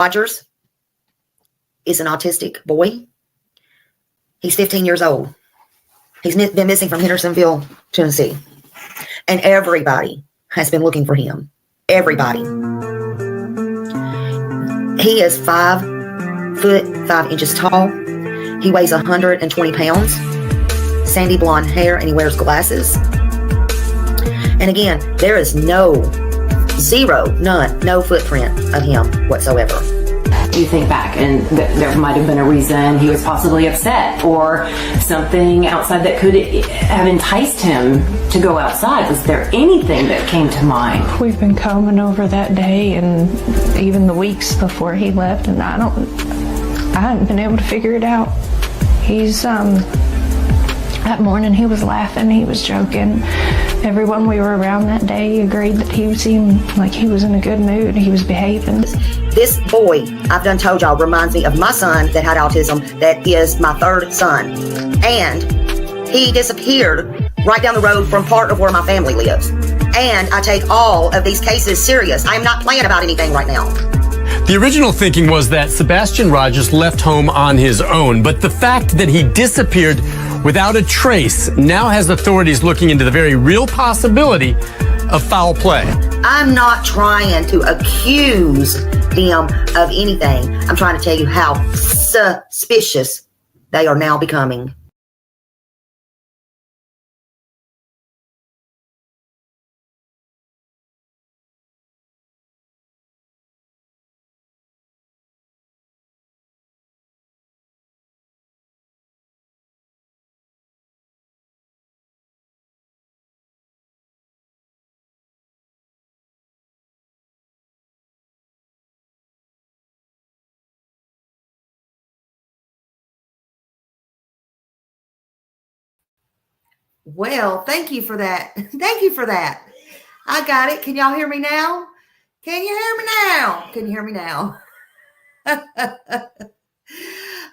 Rogers is an autistic boy. He's 15 years old. He's been missing from Hendersonville, Tennessee. And everybody has been looking for him. Everybody. He is 5 foot 5 inches tall. He weighs 120 pounds. Sandy blonde hair, and he wears glasses. And again, there is no footprint of him whatsoever. You think back, and there might have been a reason he was possibly upset or something outside that could have enticed him to go outside. Was there anything that came to mind? We've been combing over that day and even the weeks before he left, and I haven't been able to figure it out. That morning he was laughing, he was joking. Everyone we were around that day agreed that he seemed like he was in a good mood. He was behaving. This boy, I've done told y'all, reminds me of my son that had autism, that is my third son. And he disappeared right down the road from part of where my family lives. And I take all of these cases serious. I am not playing about anything right now. The original thinking was that Sebastian Rogers left home on his own, but the fact that he disappeared without a trace now has authorities looking into the very real possibility of foul play. I'm not trying to accuse them of anything. I'm trying to tell you how suspicious they are now becoming. Well, thank you for that. Thank you for that. I got it. Can y'all hear me now? Can you hear me now? Can you hear me now?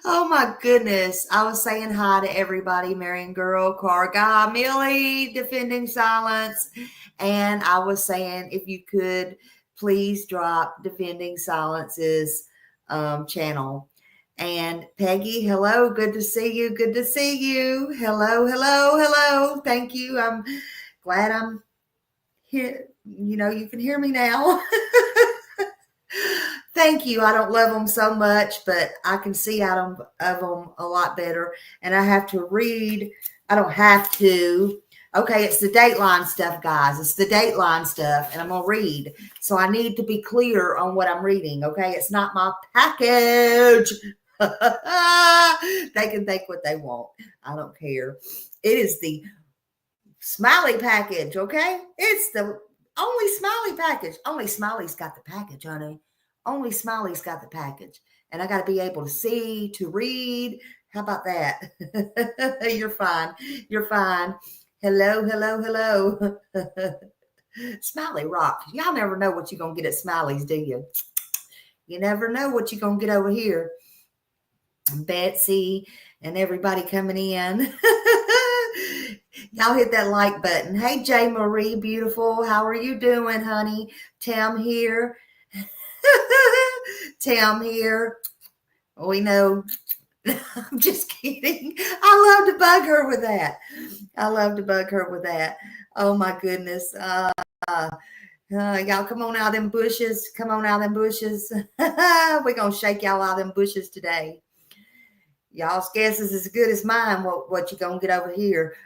Oh my goodness. I was saying hi to everybody. Marion Girl, Car Guy, Millie, Defending Silence. And I was saying, if you could please drop Defending Silence's channel. And Peggy, hello. Good to see you. Good to see you. Hello, hello, hello. Thank you. I'm glad I'm here. You know, you can hear me now. Thank you. I don't love them so much, but I can see out of them a lot better. And I have to read. I don't have to. Okay, it's the Dateline stuff, guys. It's the Dateline stuff, and I'm going to read. So I need to be clear on what I'm reading, okay? It's not my package. They can think what they want. I don't care. It is the Smiley package, okay? It's the only Smiley package. Only Smiley's got the package, honey. Only Smiley's got the package. And I got to be able to see, to read. How about that? You're fine. You're fine. Hello, hello, hello. Smiley rock. Y'all never know what you're going to get at Smiley's, do you? You never know what you're going to get over here. Betsy and everybody coming in. Y'all hit that like button. Hey, J. Marie, beautiful. How are you doing, honey? Tam here. Tam here. We know. I'm just kidding. I love to bug her with that. I love to bug her with that. Oh, my goodness. Y'all come on out of them bushes. Come on out of them bushes. We're going to shake y'all out of them bushes today. Y'all's guess is as good as mine what you're going to get over here.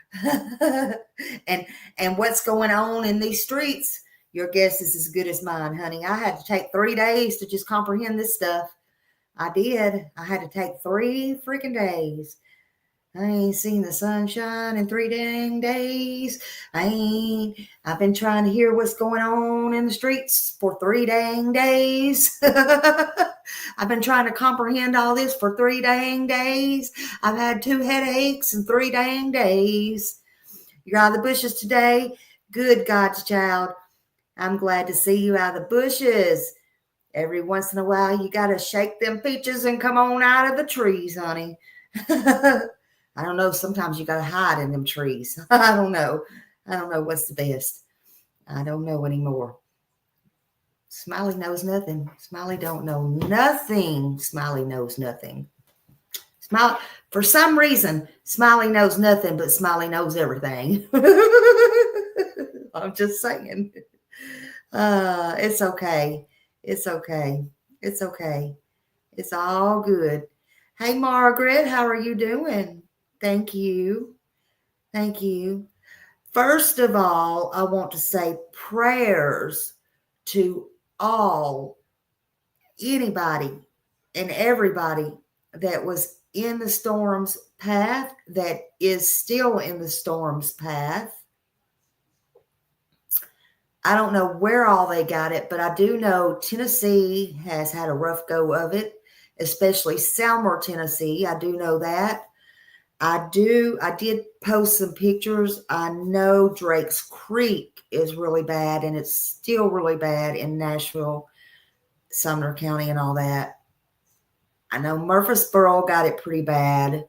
and what's going on in these streets, your guess is as good as mine, honey. I had to take 3 days to just comprehend this stuff. I did. I had to take 3 freaking days. I ain't seen the sunshine in 3 dang days. I've been trying to hear what's going on in the streets for 3 dang days. I've been trying to comprehend all this for 3 dang days. I've had 2 headaches in 3 dang days. You're out of the bushes today. Good God's child. I'm glad to see you out of the bushes. Every once in a while, you got to shake them peaches and come on out of the trees, honey. I don't know. Sometimes you got to hide in them trees. I don't know. I don't know what's the best. I don't know anymore. Smiley knows nothing. Smiley don't know nothing. Smiley knows nothing. Smiley, for some reason, Smiley knows nothing, but Smiley knows everything. I'm just saying. It's okay. It's okay. It's okay. It's all good. Hey, Margaret, how are you doing? Thank you. Thank you. First of all, I want to say prayers to anybody and everybody that was in the storm's path, that is still in the storm's path. I don't know where all they got it, but I do know Tennessee has had a rough go of it, especially Selmer, Tennessee. I do know that. I did post some pictures. I know Drake's Creek is really bad, and it's still really bad in Nashville, Sumner County, and all that. I know Murfreesboro got it pretty bad.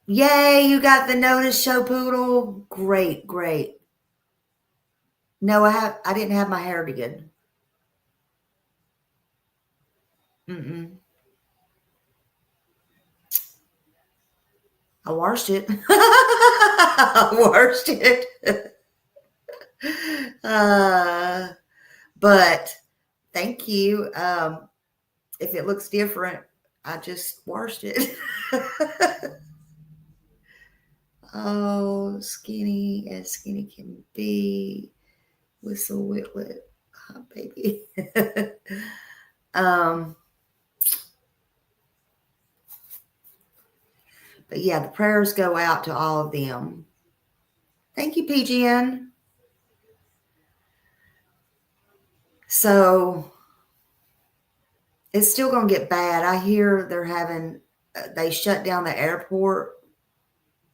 Yay, you got the notice, Show Poodle. Great, great. No, I didn't have my hair did. I washed it. I washed it. But thank you. If it looks different, I just washed it. Oh, skinny as skinny can be. Whistle Whitlet. Oh, baby. But yeah, the prayers go out to all of them. Thank you, PGN. So it's still going to get bad. I hear they shut down the airport.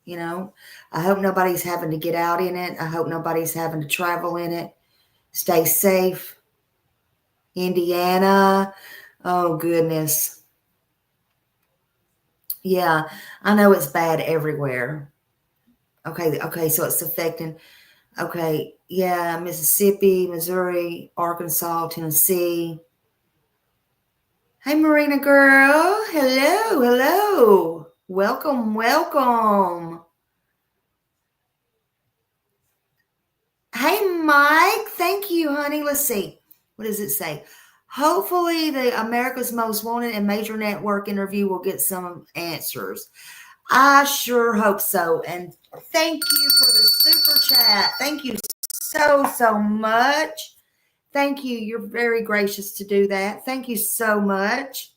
You know, I hope nobody's having to get out in it. I hope nobody's having to travel in it. Stay safe. Indiana. Oh, goodness. Yeah, I know it's bad everywhere. Okay, so it's affecting. Okay, yeah, Mississippi, Missouri, Arkansas, Tennessee. Hey, Marina girl. Hello. Welcome. Hey, Mike. Thank you, honey. Let's see. What does it say? Hopefully the America's Most Wanted and Major Network interview will get some answers. I sure hope so. And thank you for the super chat. Thank you so much. Thank you. You're very gracious to do that. Thank you so much.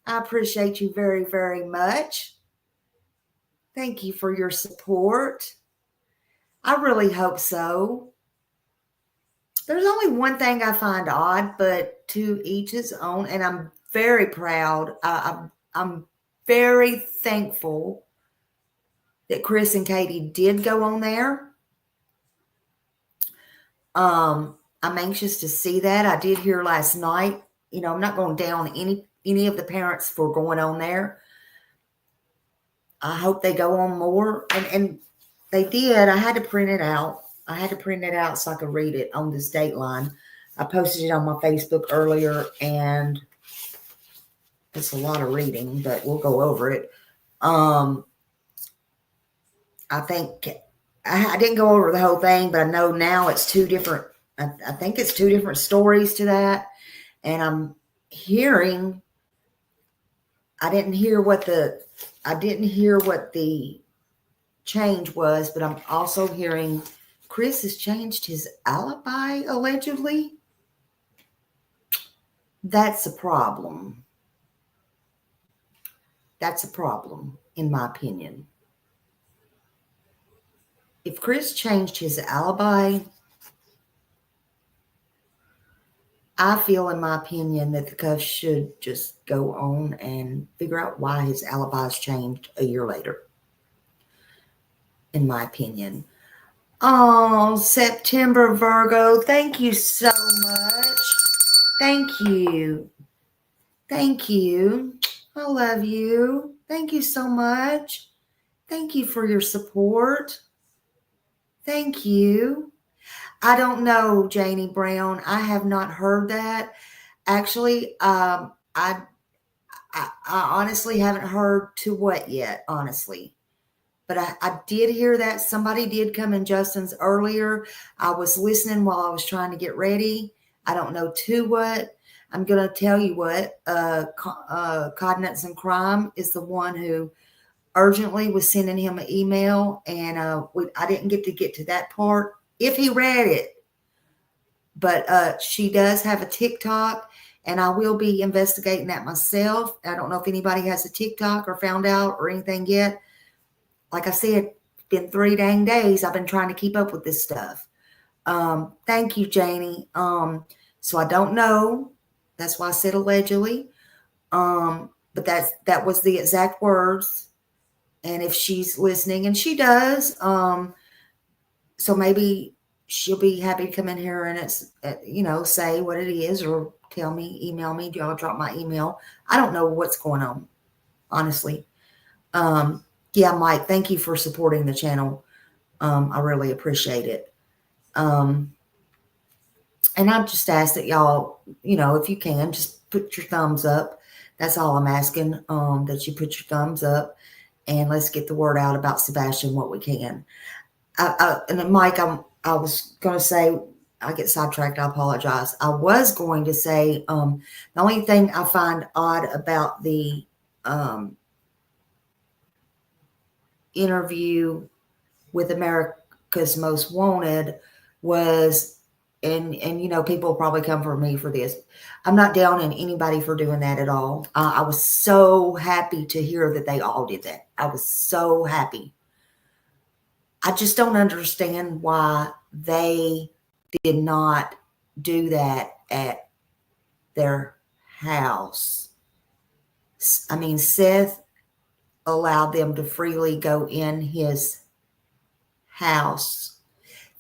I appreciate you very, very much. Thank you for your support. I really hope so. There's only one thing I find odd, but to each his own. And I'm very proud. I'm very thankful that Chris and Katie did go on there. I'm anxious to see that. I did hear last night. You know, I'm not going down any of the parents for going on there. I hope they go on more. And they did. I had to print it out. So I could read it on this Dateline. I posted it on my Facebook earlier, and it's a lot of reading, but we'll go over it. I think I didn't go over the whole thing, but I know now it's two different. I think it's two different stories to that, and I'm hearing. I didn't hear what the change was, but I'm also hearing Chris has changed his alibi, allegedly. That's a problem. That's a problem, in my opinion. If Chris changed his alibi, I feel, in my opinion, that the cuffs should just go on and figure out why his alibi's changed a year later, in my opinion. Oh, September Virgo, thank you so much. Thank you. I love you. Thank you so much. Thank you for your support. Thank you. I don't know, Janie Brown. I have not heard that. Actually, I honestly haven't heard to what yet, honestly. But I did hear that somebody did come in Justin's earlier. I was listening while I was trying to get ready. I don't know to what. I'm going to tell you what. Cognizance and Crime is the one who urgently was sending him an email, and I didn't get to that part if he read it. But she does have a TikTok, and I will be investigating that myself. I don't know if anybody has a TikTok or found out or anything yet. Like I said, it's been 3 dang days. I've been trying to keep up with this stuff. Thank you, Janie. So I don't know. That's why I said allegedly. But that was the exact words. And if she's listening, and she does, so maybe she'll be happy to come in here and it's, say what it is, or tell me, email me. I'll drop my email. I don't know what's going on, honestly. Yeah, Mike, thank you for supporting the channel. I really appreciate it. And I just ask that y'all, if you can, just put your thumbs up. That's all I'm asking, that you put your thumbs up, and let's get the word out about Sebastian what we can. And then Mike, I was going to say, I get sidetracked. I apologize. I was going to say, the only thing I find odd about the interview with America's Most Wanted was, and people probably come for me for this. I'm not down on anybody for doing that at all. I was so happy to hear that they all did that. I was so happy. I just don't understand why they did not do that at their house. I mean, Seth allowed them to freely go in his house.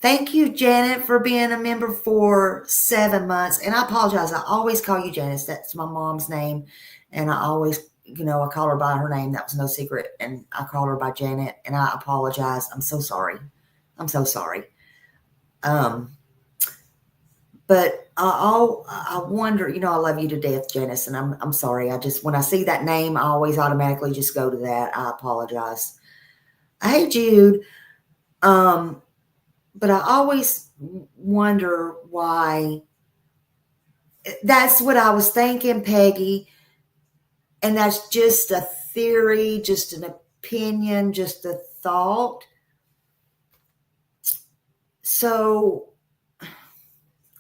Thank you, Janet, for being a member for 7 months. And I apologize. I always call you Janice. That's my mom's name. And I always, I call her by her name. That was no secret. And I call her by Janet. And I apologize. I'm so sorry. I'm so sorry. But I wonder, I love you to death, Janice. And I'm sorry. When I see that name, I always automatically just go to that. I apologize. Hey, Jude. But I always wonder why. That's what I was thinking, Peggy. And that's just a theory, just an opinion, just a thought. So,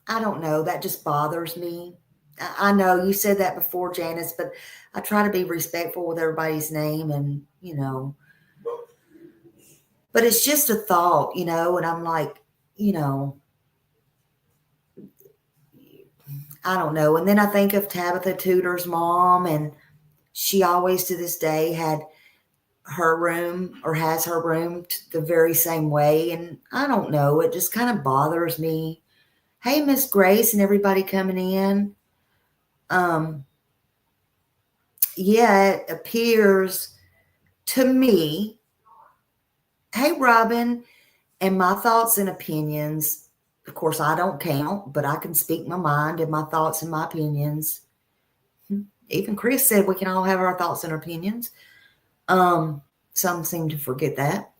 I don't know. That just bothers me. I know you said that before, Janice, but I try to be respectful with everybody's name and, but it's just a thought, and I'm like, I don't know. And then I think of Tabitha Tudor's mom, and she always to this day had her room, or has her room the very same way. And I don't know. It just kind of bothers me. Hey, Miss Grace and everybody coming in. Yeah, it appears to me. Hey, Robin, and my thoughts and opinions. Of course, I don't count, but I can speak my mind and my thoughts and my opinions. Even Chris said we can all have our thoughts and opinions. Some seem to forget that.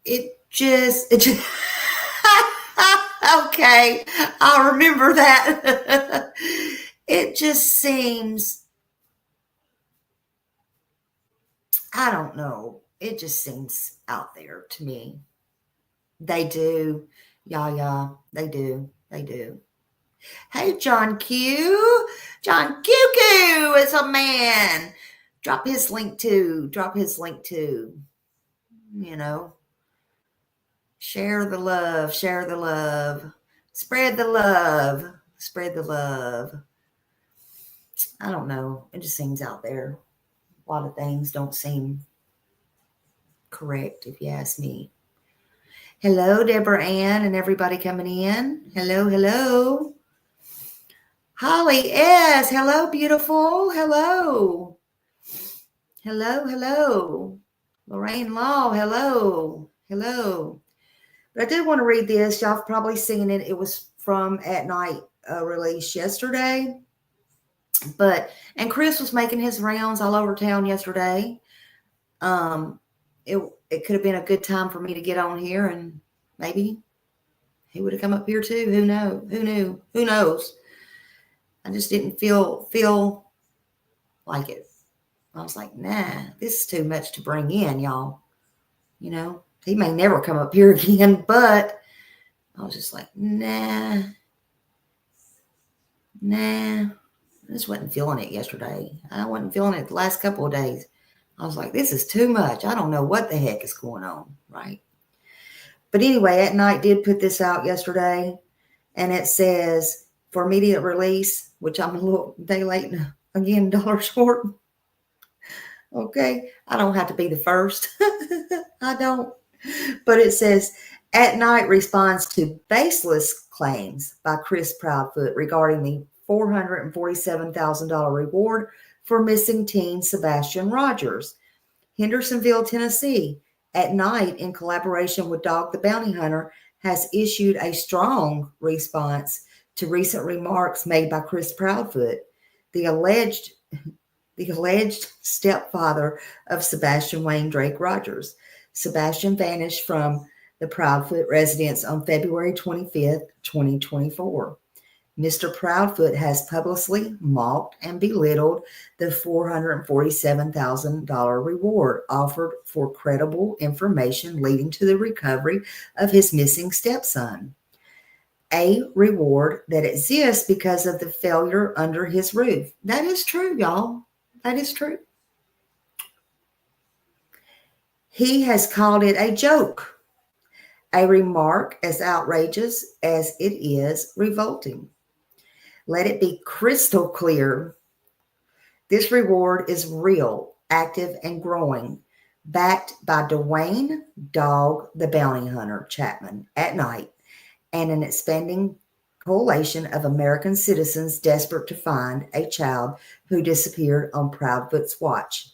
It just okay, I'll remember that. It just seems, I don't know. It just seems out there to me. They do. Yeah, they do. They do. Hey, John Q. John QQ is a man. Drop his link too. Share the love. Share the love. Spread the love. Spread the love. I don't know. It just seems out there. A lot of things don't seem correct, if you ask me. Hello, Deborah Ann and everybody coming in. Hello. Holly S. Hello, beautiful. Hello. Lorraine Law. Hello. But I did want to read this. Y'all have probably seen it. It was from At Night release yesterday. And Chris was making his rounds all over town yesterday. It could have been a good time for me to get on here, and maybe he would have come up here too. Who knows? I just didn't feel like it. I was like, nah, this is too much to bring in, y'all. You know, he may never come up here again, but I was just like, nah. I just wasn't feeling it yesterday. I wasn't feeling it the last couple of days. I was like, this is too much. I don't know what the heck is going on, right? But anyway, At Night did put this out yesterday, and it says, for immediate release, which I'm a little day late and again, dollar short. Okay, I don't have to be the first. I don't. But it says, At Night responds to baseless claims by Chris Proudfoot regarding the $447,000 reward for missing teen Sebastian Rogers. Hendersonville, Tennessee, At Night, in collaboration with Dog the Bounty Hunter, has issued a strong response to recent remarks made by Chris Proudfoot, the alleged stepfather of Sebastian Wayne Drake Rogers. Sebastian vanished from the Proudfoot residence on February 25th, 2024. Mr. Proudfoot has publicly mocked and belittled the $447,000 reward offered for credible information leading to the recovery of his missing stepson. A reward that exists because of the failure under his roof. That is true, y'all. That is true. He has called it a joke, a remark as outrageous as it is revolting. Let it be crystal clear. This reward is real, active, and growing, backed by Dwayne Dog the Bounty Hunter Chapman At Night, and an expanding coalition of American citizens desperate to find a child who disappeared on Proudfoot's watch.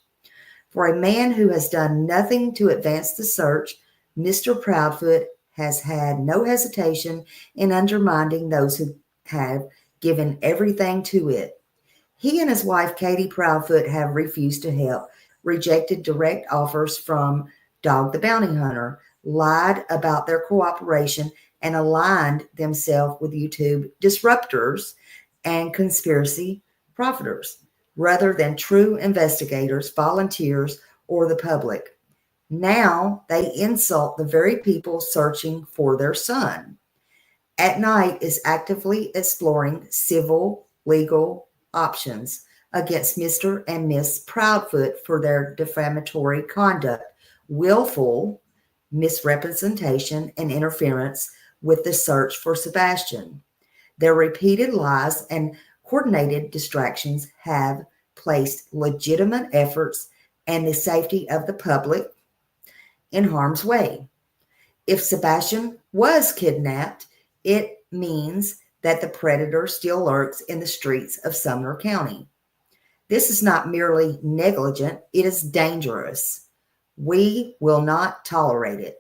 For a man who has done nothing to advance the search, Mr. Proudfoot has had no hesitation in undermining those who have given everything to it. He and his wife, Katie Proudfoot, have refused to help, rejected direct offers from Dog the Bounty Hunter, lied about their cooperation, and aligned themselves with YouTube disruptors and conspiracy profiters, rather than true investigators, volunteers, or the public. Now they insult the very people searching for their son. At Night is actively exploring civil legal options against Mr. and Miss Proudfoot for their defamatory conduct, willful misrepresentation, and interference with the search for Sebastian. Their repeated lies and coordinated distractions have placed legitimate efforts and the safety of the public in harm's way. If Sebastian was kidnapped, it means that the predator still lurks in the streets of Sumner County. This is not merely negligent, it is dangerous. We will not tolerate it.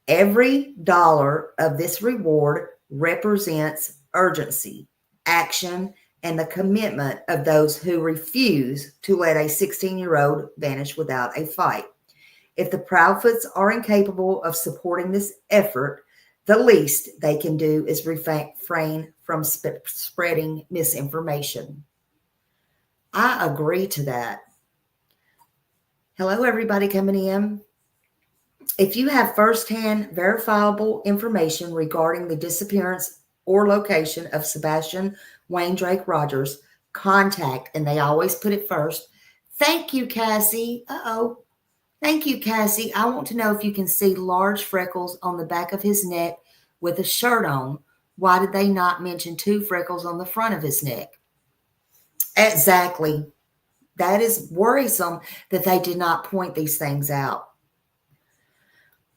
Every dollar of this reward represents urgency, action, and the commitment of those who refuse to let a 16-year-old vanish without a fight. If the Proudfoots are incapable of supporting this effort, the least they can do is refrain from spreading misinformation. I agree to that. Hello, everybody coming in. If you have firsthand verifiable information regarding the disappearance or location of Sebastian Wayne Drake Rogers, contact, and they always put it first. Thank you, Cassie. Thank you, Cassie. I want to know if you can see large freckles on the back of his neck with a shirt on. Why did they not mention 2 freckles on the front of his neck? Exactly. That is worrisome that they did not point these things out.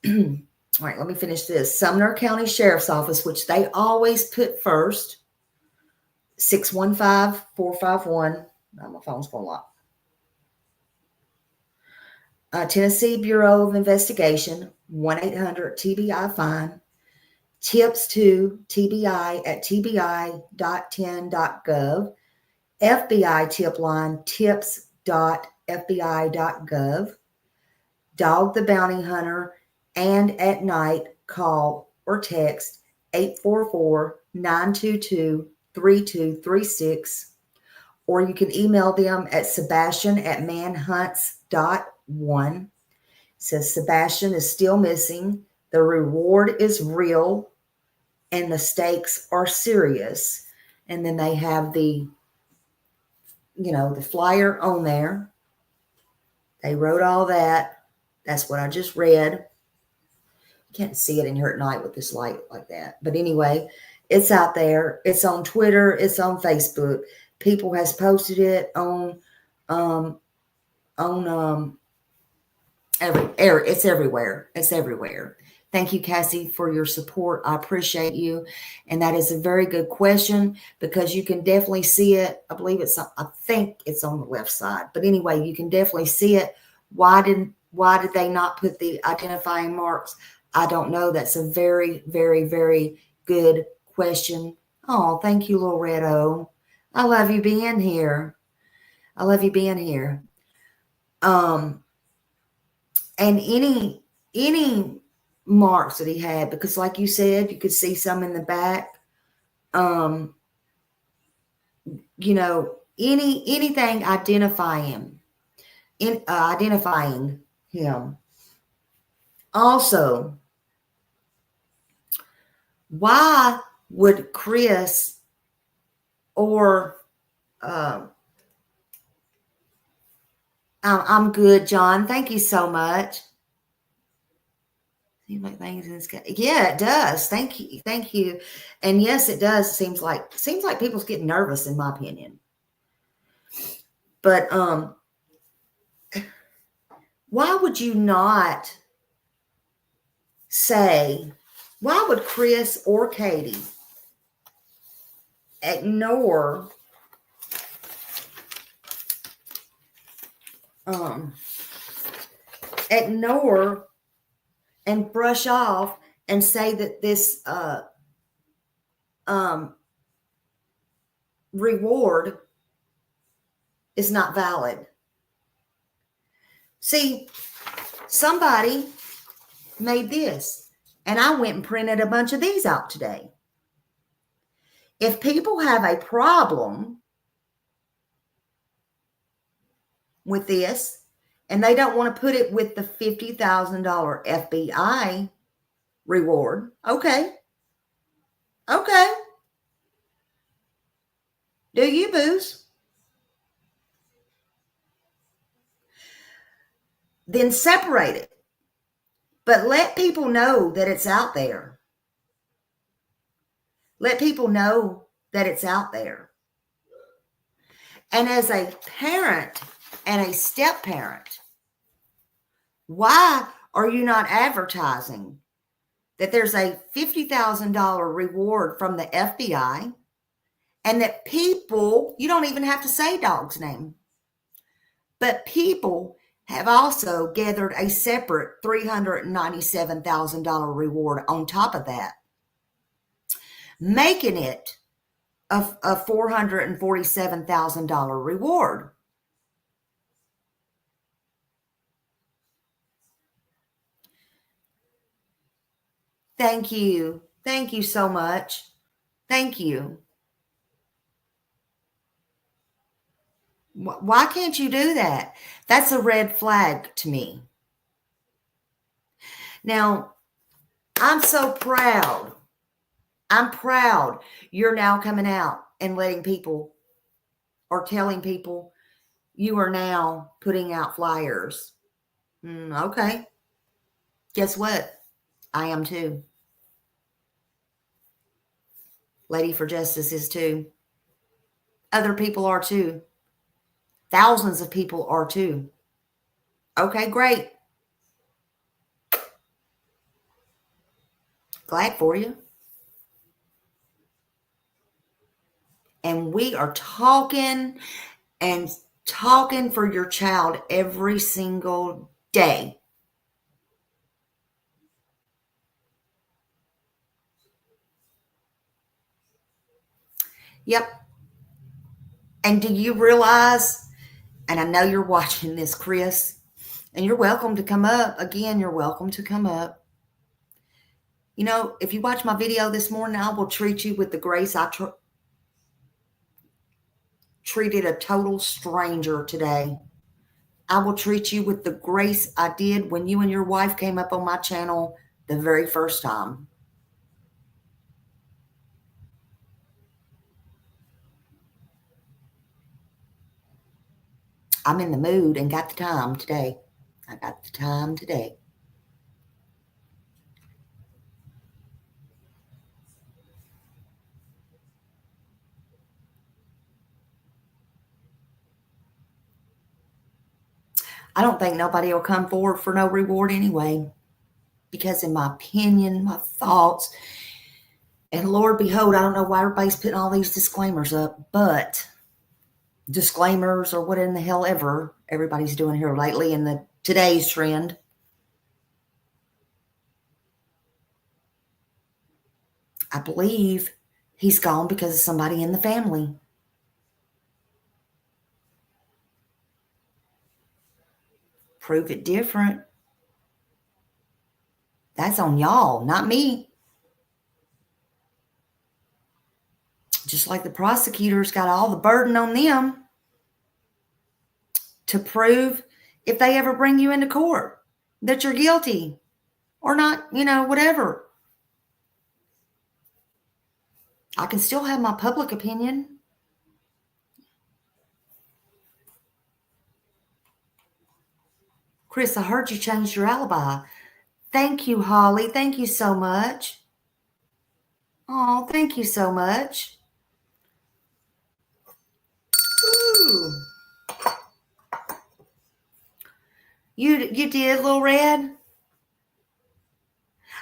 All right, let me finish this. Sumner County Sheriff's Office, which they always put first, 615-451. My phone's going to lock. Tennessee Bureau of Investigation, 1-800-TBI-FINE. tips to TBI at tbi.10.gov, FBI tip line tips.fbi.gov, Dog the Bounty Hunter, and at night call or text 844-922-3236, or you can email them at sebastian@manhunts.one. It says Sebastian is still missing. The reward is real and the stakes are serious. And then they have the flyer on there. They wrote all that. That's what I just read. You can't see it in here at night with this light like that. But anyway, it's out there. It's on Twitter. It's on Facebook. People has posted it on it's everywhere. It's everywhere. Thank you, Cassie, for your support. I appreciate you. And that is a very good question because you can definitely see it. I think it's on the left side. But anyway, you can definitely see it. Why did they not put the identifying marks? I don't know. That's a very, very, very good question. Oh, thank you, little Red-O. I love you being here. And any marks that he had, because like you said, you could see some in the back. Anything identifying him. Also, why would Chris or I'm good, John. Thank you so much. Seems like things in the sky. Yeah, it does. Thank you. And yes, it does. Seems like people's getting nervous, in my opinion. But why would you not say? Why would Chris or Katie ignore and brush off and say that this reward is not valid? See, somebody made this, and I went and printed a bunch of these out today. If people have a problem with this and they don't want to put it with the $50,000 FBI reward, okay. Do you, booze? Then separate it. But let people know that it's out there. Let people know that it's out there. And as a parent and a step parent, why are you not advertising that there's a $50,000 reward from the FBI and that people, you don't even have to say dog's name, but people have also gathered a separate $397,000 reward on top of that, making it a $447,000 reward. Thank you. Thank you so much. Thank you. Why can't you do that? That's a red flag to me. Now, I'm so proud. I'm proud you're now coming out and letting people or telling people you are now putting out flyers. Okay. Guess what? I am too. Lady for Justice is too. Other people are too. Thousands of people are too. Okay, great. Glad for you. And we are talking for your child every single day. Yep. And do you realize, and I know you're watching this, Chris, and you're welcome to come up. Again, you're welcome to come up. You know, if you watch my video this morning, I will treat you with the grace I treated a total stranger today. I will treat you with the grace I did when you and your wife came up on my channel the very first time. I'm in the mood and got the time today. I got the time today. I don't think nobody will come forward for no reward anyway. Because in my opinion, my thoughts, and Lord behold, I don't know why everybody's putting all these disclaimers up, but disclaimers or what in the hell ever everybody's doing here lately in the today's trend. I believe he's gone because of somebody in the family. Prove it different. That's on y'all, not me. Just like the prosecutors got all the burden on them to prove if they ever bring you into court that you're guilty or not, you know, whatever. I can still have my public opinion. Chris, I heard you changed your alibi. Thank you, Holly. Thank you so much. Oh, thank you so much. Ooh. You did, Little Red?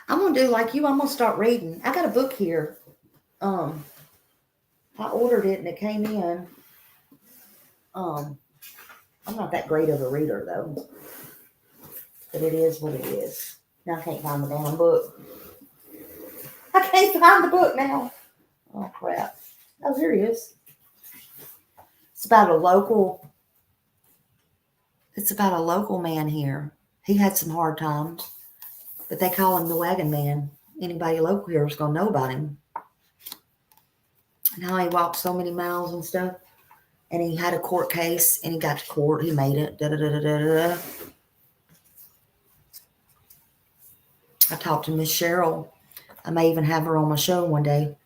I'm going to do like you. I'm going to start reading. I got a book here. I ordered it and it came in. I'm not that great of a reader, though. But it is what it is. Now I can't find the damn book. I can't find the book now. Oh, crap. Oh, here it is. It's about a local man here. He had some hard times, but they call him the Wagon Man. Anybody local here is going to know about him. And how he walked so many miles and stuff. And he had a court case, and he got to court. He made it. Da-da-da-da-da-da. I talked to Miss Cheryl. I may even have her on my show one day.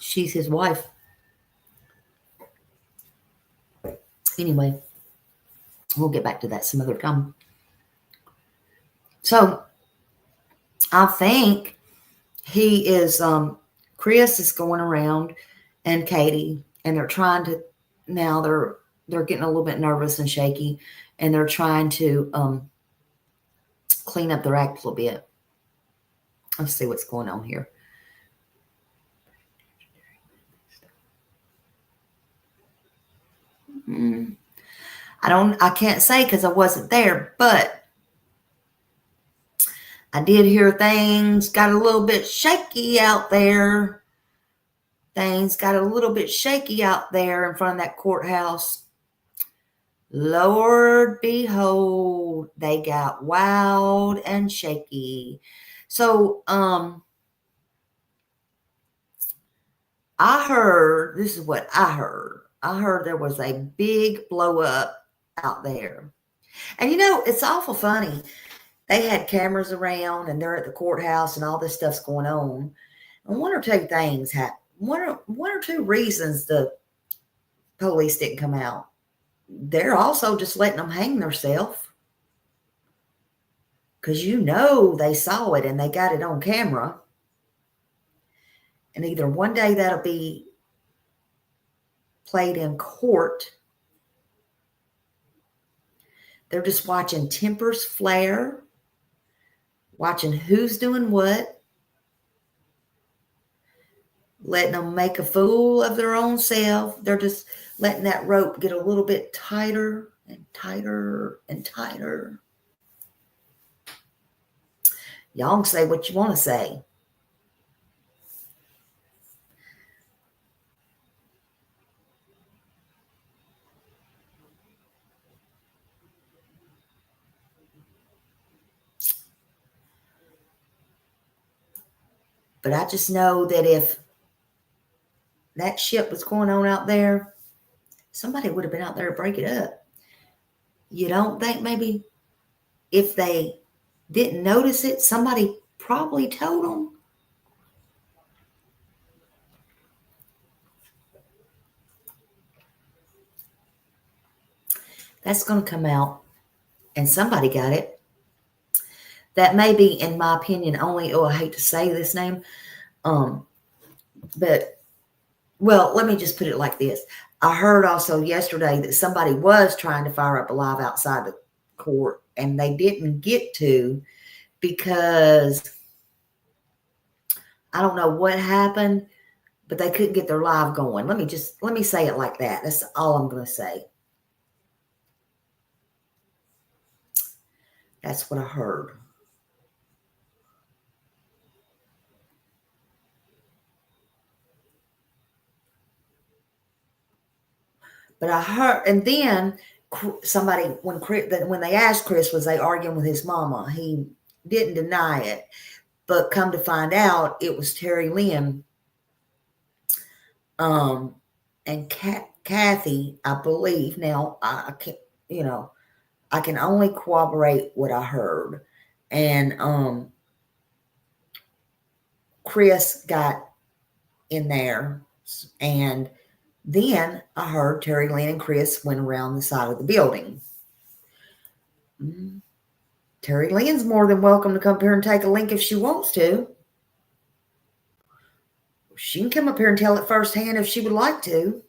She's his wife. Anyway, we'll get back to that some other time. So, I think he is, Chris is going around and Katie, and they're trying to, now they're getting a little bit nervous and shaky, and they're trying to clean up their act a little bit. Let's see what's going on here. I can't say because I wasn't there, but I did hear things got a little bit shaky out there. Things got a little bit shaky out there in front of that courthouse. Lord behold, they got wild and shaky. So, I heard, this is what I heard. I heard there was a big blow up out there. And you know, it's awful funny. They had cameras around and they're at the courthouse and all this stuff's going on. And one or two things happened. One or two reasons the police didn't come out. They're also just letting them hang themselves. Because you know they saw it and they got it on camera. And either one day that'll be played in court. They're just watching tempers flare, watching who's doing what, letting them make a fool of their own self. They're just letting that rope get a little bit tighter and tighter and tighter. Y'all can say what you want to say. But I just know that if that shit was going on out there, somebody would have been out there to break it up. You don't think maybe if they didn't notice it, somebody probably told them? That's going to come out, and somebody got it. That may be, in my opinion, only, I hate to say this name, but, well, let me just put it like this. I heard also yesterday that somebody was trying to fire up a live outside the court, and they didn't get to because I don't know what happened, but they couldn't get their live going. Let me say it like that. That's all I'm going to say. That's what I heard. But I heard, and then somebody, when they asked Chris, was they arguing with his mama? He didn't deny it, but come to find out, it was Terry Lynn, and Kathy, I believe. Now I can't, I can only corroborate what I heard, and Chris got in there, and then I heard Terry Lynn and Chris went around the side of the building. Terry Lynn's more than welcome to come up here and take a link if she wants to. She can come up here and tell it firsthand if she would like to.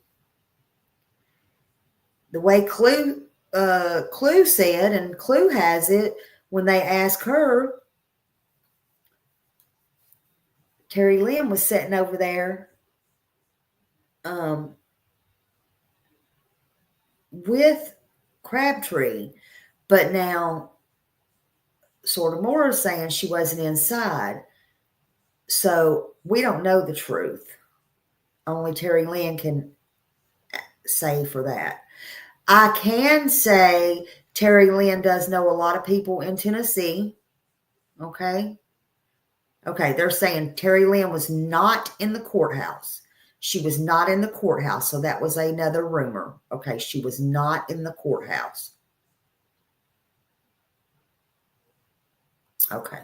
The way Clue said, and Clue has it, when they asked her, Terry Lynn was sitting over there with Crabtree, but now sort of more saying she wasn't inside. So we don't know the truth. Only Terry Lynn can say for that. I can say Terry Lynn does know a lot of people in Tennessee. Okay. They're saying Terry Lynn was not in the courthouse. She was not in the courthouse. So that was another rumor. Okay. She was not in the courthouse. Okay.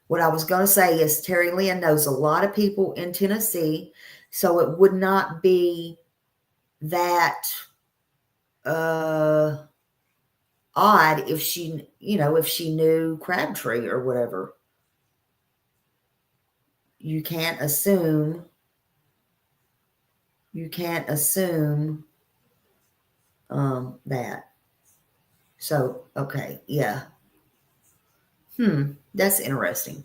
What I was going to say is Terry Lynn knows a lot of people in Tennessee. So it would not be that odd if she knew Crabtree or whatever. You can't assume that. So, okay, yeah. That's interesting.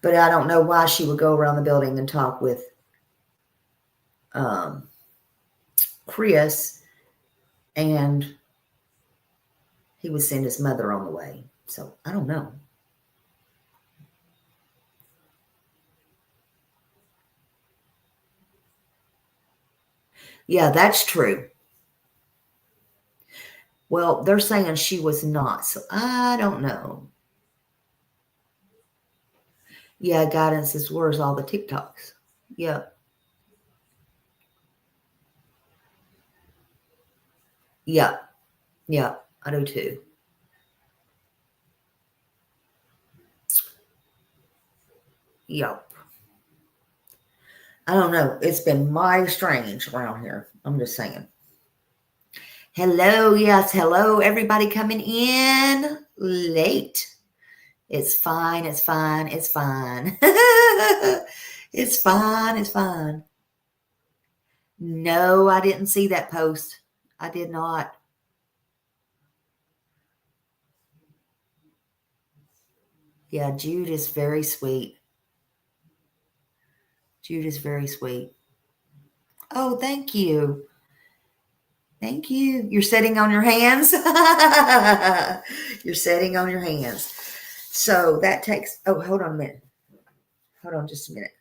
But I don't know why she would go around the building and talk with Chris, and he would send his mother on the way. So I don't know. Yeah, that's true. Well, they're saying she was not, so I don't know. Yeah, guidance is where's all the TikToks. Yep. Yep. Yep. I do too. Yep. I don't know. It's been mighty strange around here. I'm just saying. Hello. Yes. Hello. Everybody coming in late. It's fine. It's fine. It's fine. It's fine. It's fine. No, I didn't see that post. I did not. Yeah, Jude is very sweet. Jude is very sweet. Oh, thank you. Thank you. You're sitting on your hands. You're sitting on your hands. So that takes, hold on a minute. Hold on just a minute.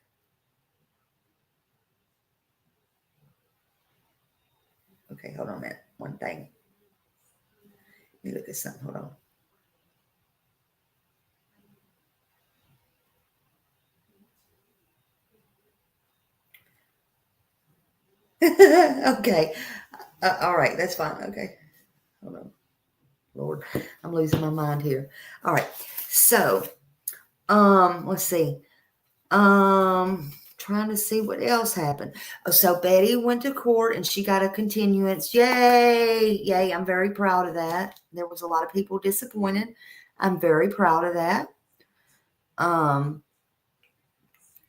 Okay, hold on a minute. One thing. Let me look at something. Hold on. Okay. All right. That's fine. Okay. Hold on. Lord, I'm losing my mind here. All right. So, let's see. Trying to see what else happened. Oh, so Betty went to court and she got a continuance. Yay. Yay. I'm very proud of that. There was a lot of people disappointed. I'm very proud of that.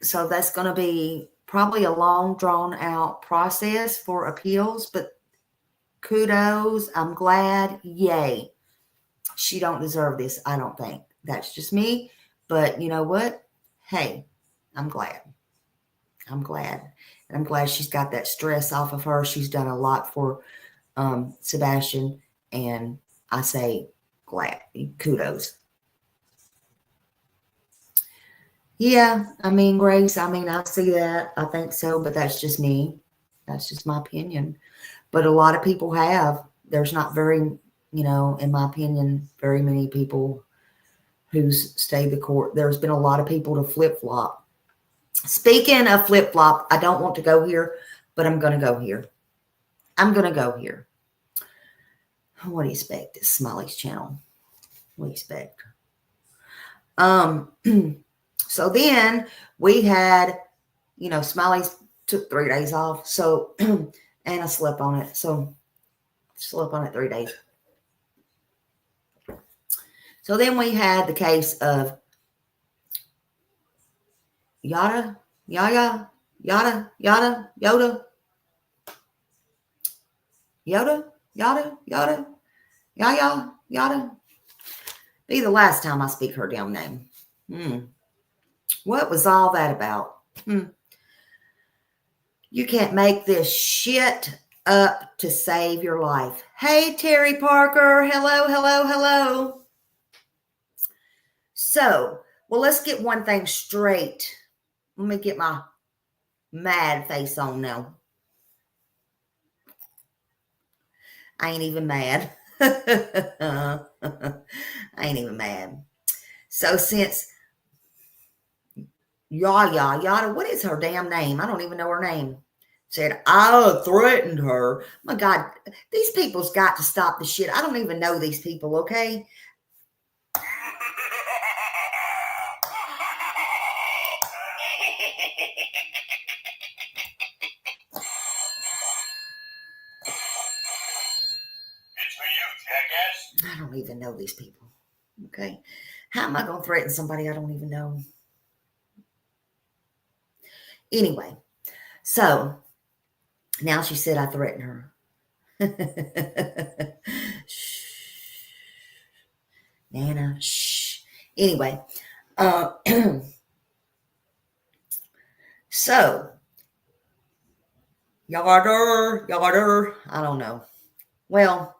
So that's going to be probably a long drawn out process for appeals, but kudos. I'm glad. Yay. She don't deserve this. I don't think. That's just me. But you know what? Hey, I'm glad. I'm glad. And I'm glad she's got that stress off of her. She's done a lot for Sebastian. And I say glad. Kudos. Yeah, I mean, Grace, I mean, I see that. I think so, but that's just me. That's just my opinion. But a lot of people have. There's not very, in my opinion, very many people who's stayed the court. There's been a lot of people to flip-flop. Speaking of flip-flop, I don't want to go here, but I'm going to go here. I'm going to go here. What do you expect? It's Smiley's channel. What do you expect? So then we had, Smiley's took 3 days off. So, and I slept on it. So, slept on it 3 days. So then we had the case of Yada, Yada, Yada, Yada, Yoda, Yoda, Yada, Yada, Yaya, Yada. Be the last time I speak her damn name. What was all that about? You can't make this shit up to save your life. Hey, Terry Parker. Hello, hello, hello. So, well, let's get one thing straight. Let me get my mad face on now. I ain't even mad. I ain't even mad. So since Yada, what is her damn name? I don't even know her name. Said, I threatened her. My God, these people's got to stop the shit. I don't even know these people, okay? I don't even know these people, okay? How am I going to threaten somebody I don't even know? Anyway, so now she said I threatened her. Shh. Nana, shh. Anyway, so, Yarder, I don't know. Well,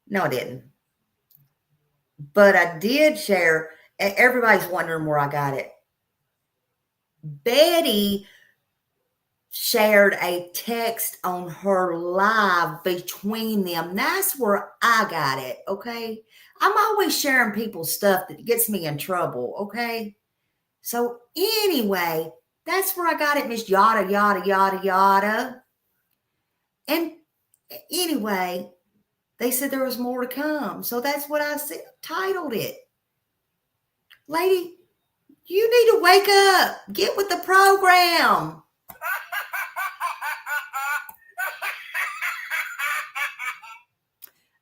no, I didn't. But I did share, everybody's wondering where I got it. Betty shared a text on her live between them. That's where I got it, okay? I'm always sharing people's stuff that gets me in trouble, okay? So anyway, that's where I got it, Miss Yada, Yada, Yada, Yada. And anyway, they said there was more to come. So that's what I titled it. Lady, you need to wake up. Get with the program.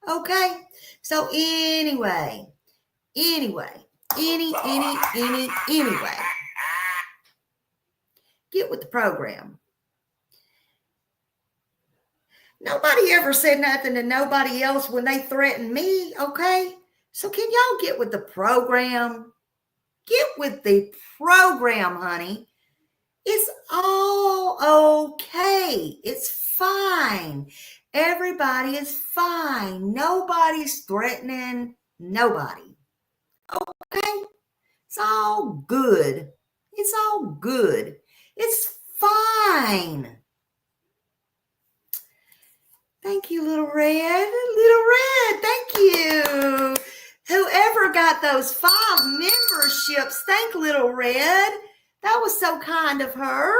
Okay. So anyway. Get with the program. Nobody ever said nothing to nobody else when they threatened me, okay? So can y'all get with the program? Get with the program, honey. It's all okay. It's fine. Everybody is fine. Nobody's threatening nobody. Okay? It's all good. It's all good. It's fine. Thank you, Little Red. Little Red, thank you. Whoever got those 5 memberships, thank Little Red. That was so kind of her.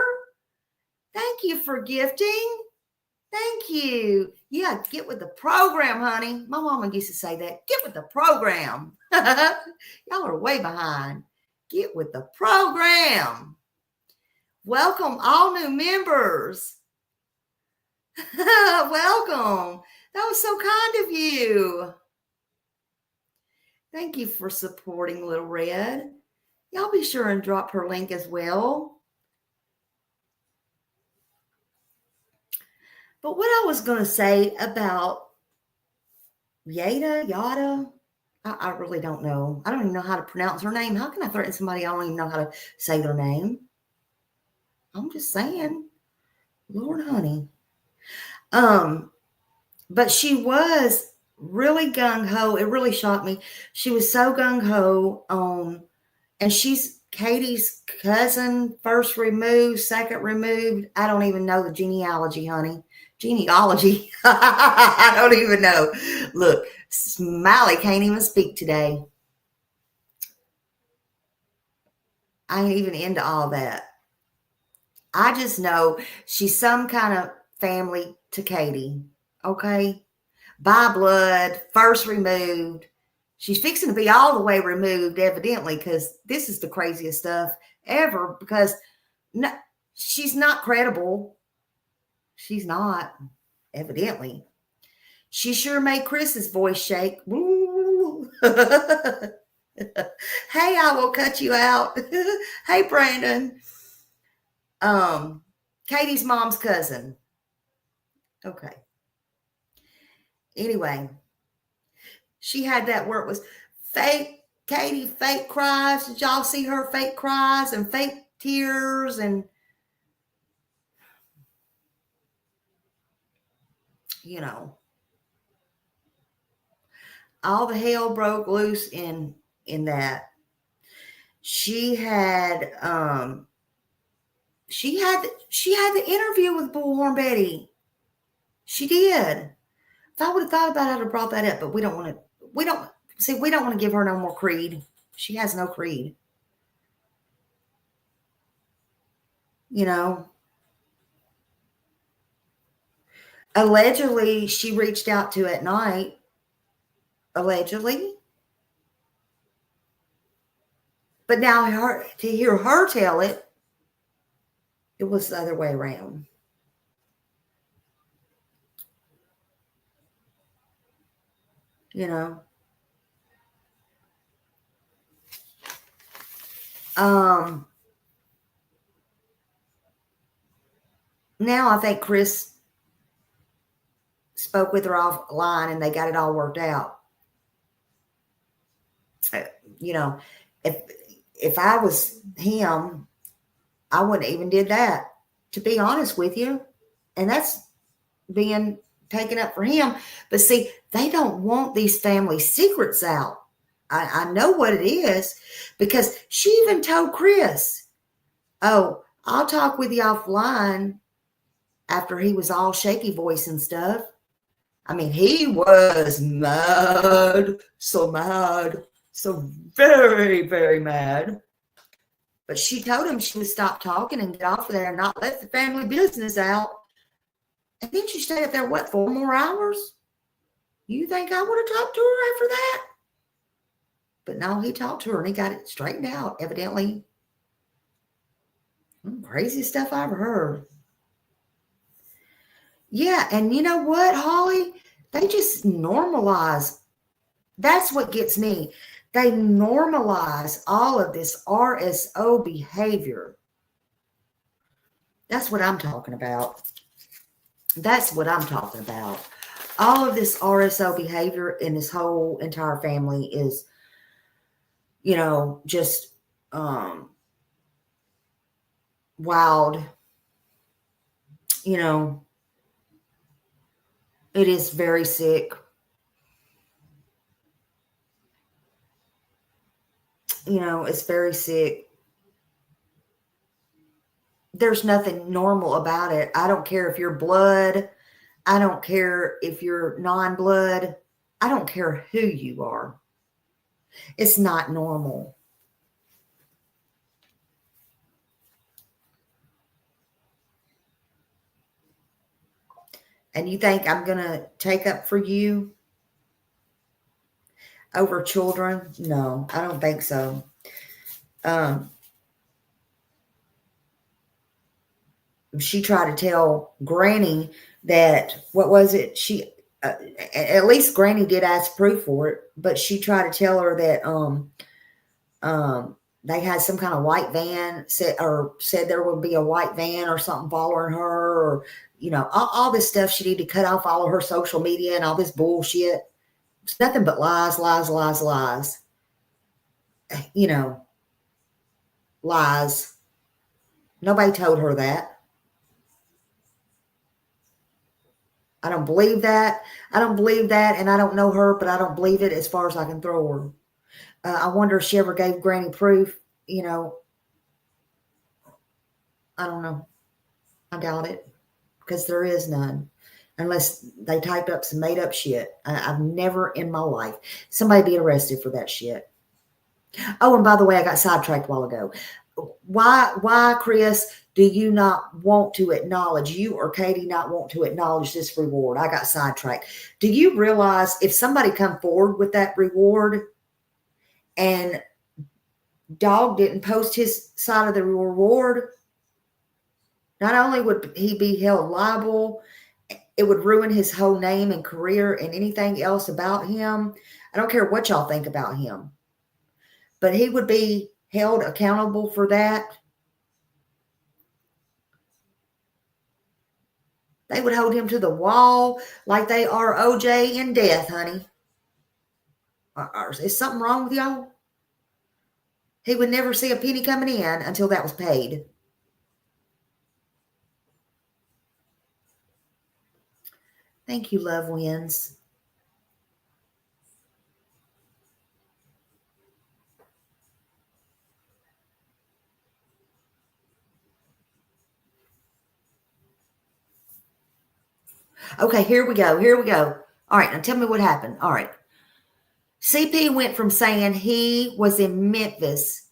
Thank you for gifting. Thank you. Yeah, get with the program, honey. My mama used to say that. Get with the program. Y'all are way behind. Get with the program. Welcome, all new members. Welcome. That was so kind of you. Thank you for supporting Little Red. Y'all be sure and drop her link as well. But what I was going to say about Yada, I really don't know. I don't even know how to pronounce her name. How can I threaten somebody? I don't even know how to say their name. I'm just saying, Lord honey. But she was really gung-ho. It really shocked me. She was so gung-ho on, and she's Katie's cousin, first removed, second removed. I don't even know the genealogy, honey. Genealogy. I don't even know. Look, Smiley can't even speak today. I ain't even into all that. I just know she's some kind of family to Katie. Okay? By blood, first removed. She's fixing to be all the way removed, evidently, because this is the craziest stuff ever, because no, she's not credible. She's not, evidently. She sure made Chris's voice shake. Woo. Hey, I will cut you out. Hey, Brandon. Katie's mom's cousin. Okay. Anyway, she had that where it was fake Katie, fake cries. Did y'all see her fake cries and fake tears? And you know, all the hell broke loose in that. She had the interview with Bullhorn Betty. She did. If I would have thought about it, I'd have brought that up, but we don't want to give her no more creed. She has no creed. You know. Allegedly, she reached out to at night. Allegedly. But now to hear her tell it, it was the other way around. You know. Now I think Chris spoke with her offline and they got it all worked out. You know, if I was him, I wouldn't even did that, to be honest with you. And that's being taken up for him. But see, they don't want these family secrets out. I know what it is, because she even told Chris, oh, I'll talk with you offline, after he was all shaky voice and stuff. I mean, he was mad, so very, very mad. But she told him she would stop talking and get off of there and not let the family business out. And then she stayed up there, 4 more hours? You think I would have talked to her after that? But no, he talked to her and he got it straightened out, evidently. Crazy stuff I ever heard. Yeah, and you know what, Holly? They just normalize. That's what gets me. They normalize all of this RSO behavior. That's what I'm talking about. That's what I'm talking about. All of this RSO behavior in this whole entire family is, you know, just wild. You know, it is very sick. You know, it's very sick. There's nothing normal about it. I don't care if you're blood. I don't care if you're non-blood. I don't care who you are. It's not normal. And you think I'm going to take up for you over children? No, I don't think so. She tried to tell Granny that, what was it? At least Granny did ask proof for it, but she tried to tell her that they had some kind of white van, said there would be a white van or something following her, or all this stuff. She needed to cut off all of her social media and all this bullshit. It's nothing but lies, lies, lies, lies. Lies. Nobody told her that. I don't believe that. I don't believe that, and I don't know her, but I don't believe it as far as I can throw her. I wonder if she ever gave Granny proof. I don't know. I doubt it, because there is none, unless they typed up some made up shit. I've never in my life somebody be arrested for that shit. Oh, and by the way, I got sidetracked a while ago. Why, Chris, do you not want to acknowledge, you or Katie not want to acknowledge this reward? I got sidetracked. Do you realize if somebody come forward with that reward and Dog didn't post his side of the reward, not only would he be held liable, it would ruin his whole name and career and anything else about him. I don't care what y'all think about him, but he would be held accountable for that. They would hold him to the wall like they are OJ in death, honey. Is something wrong with y'all? He would never see a penny coming in until that was paid. Thank you, Love Wins. Okay, here we go. All right, now tell me what happened. All right. CP went from saying he was in Memphis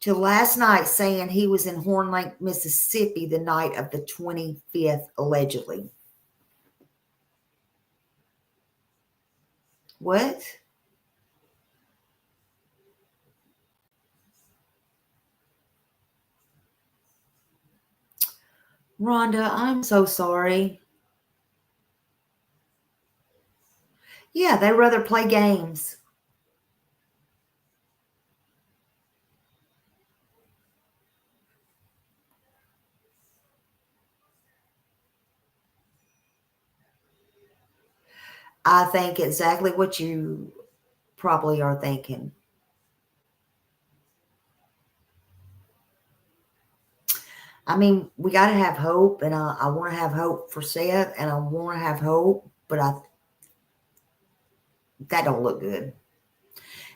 to last night saying he was in Horn Lake, Mississippi the night of the 25th, allegedly. What? Rhonda, I'm so sorry. Yeah, they rather play games. I think exactly what you probably are thinking. I mean, we got to have hope, and I want to have hope for Seth, and I want to have hope, but that don't look good.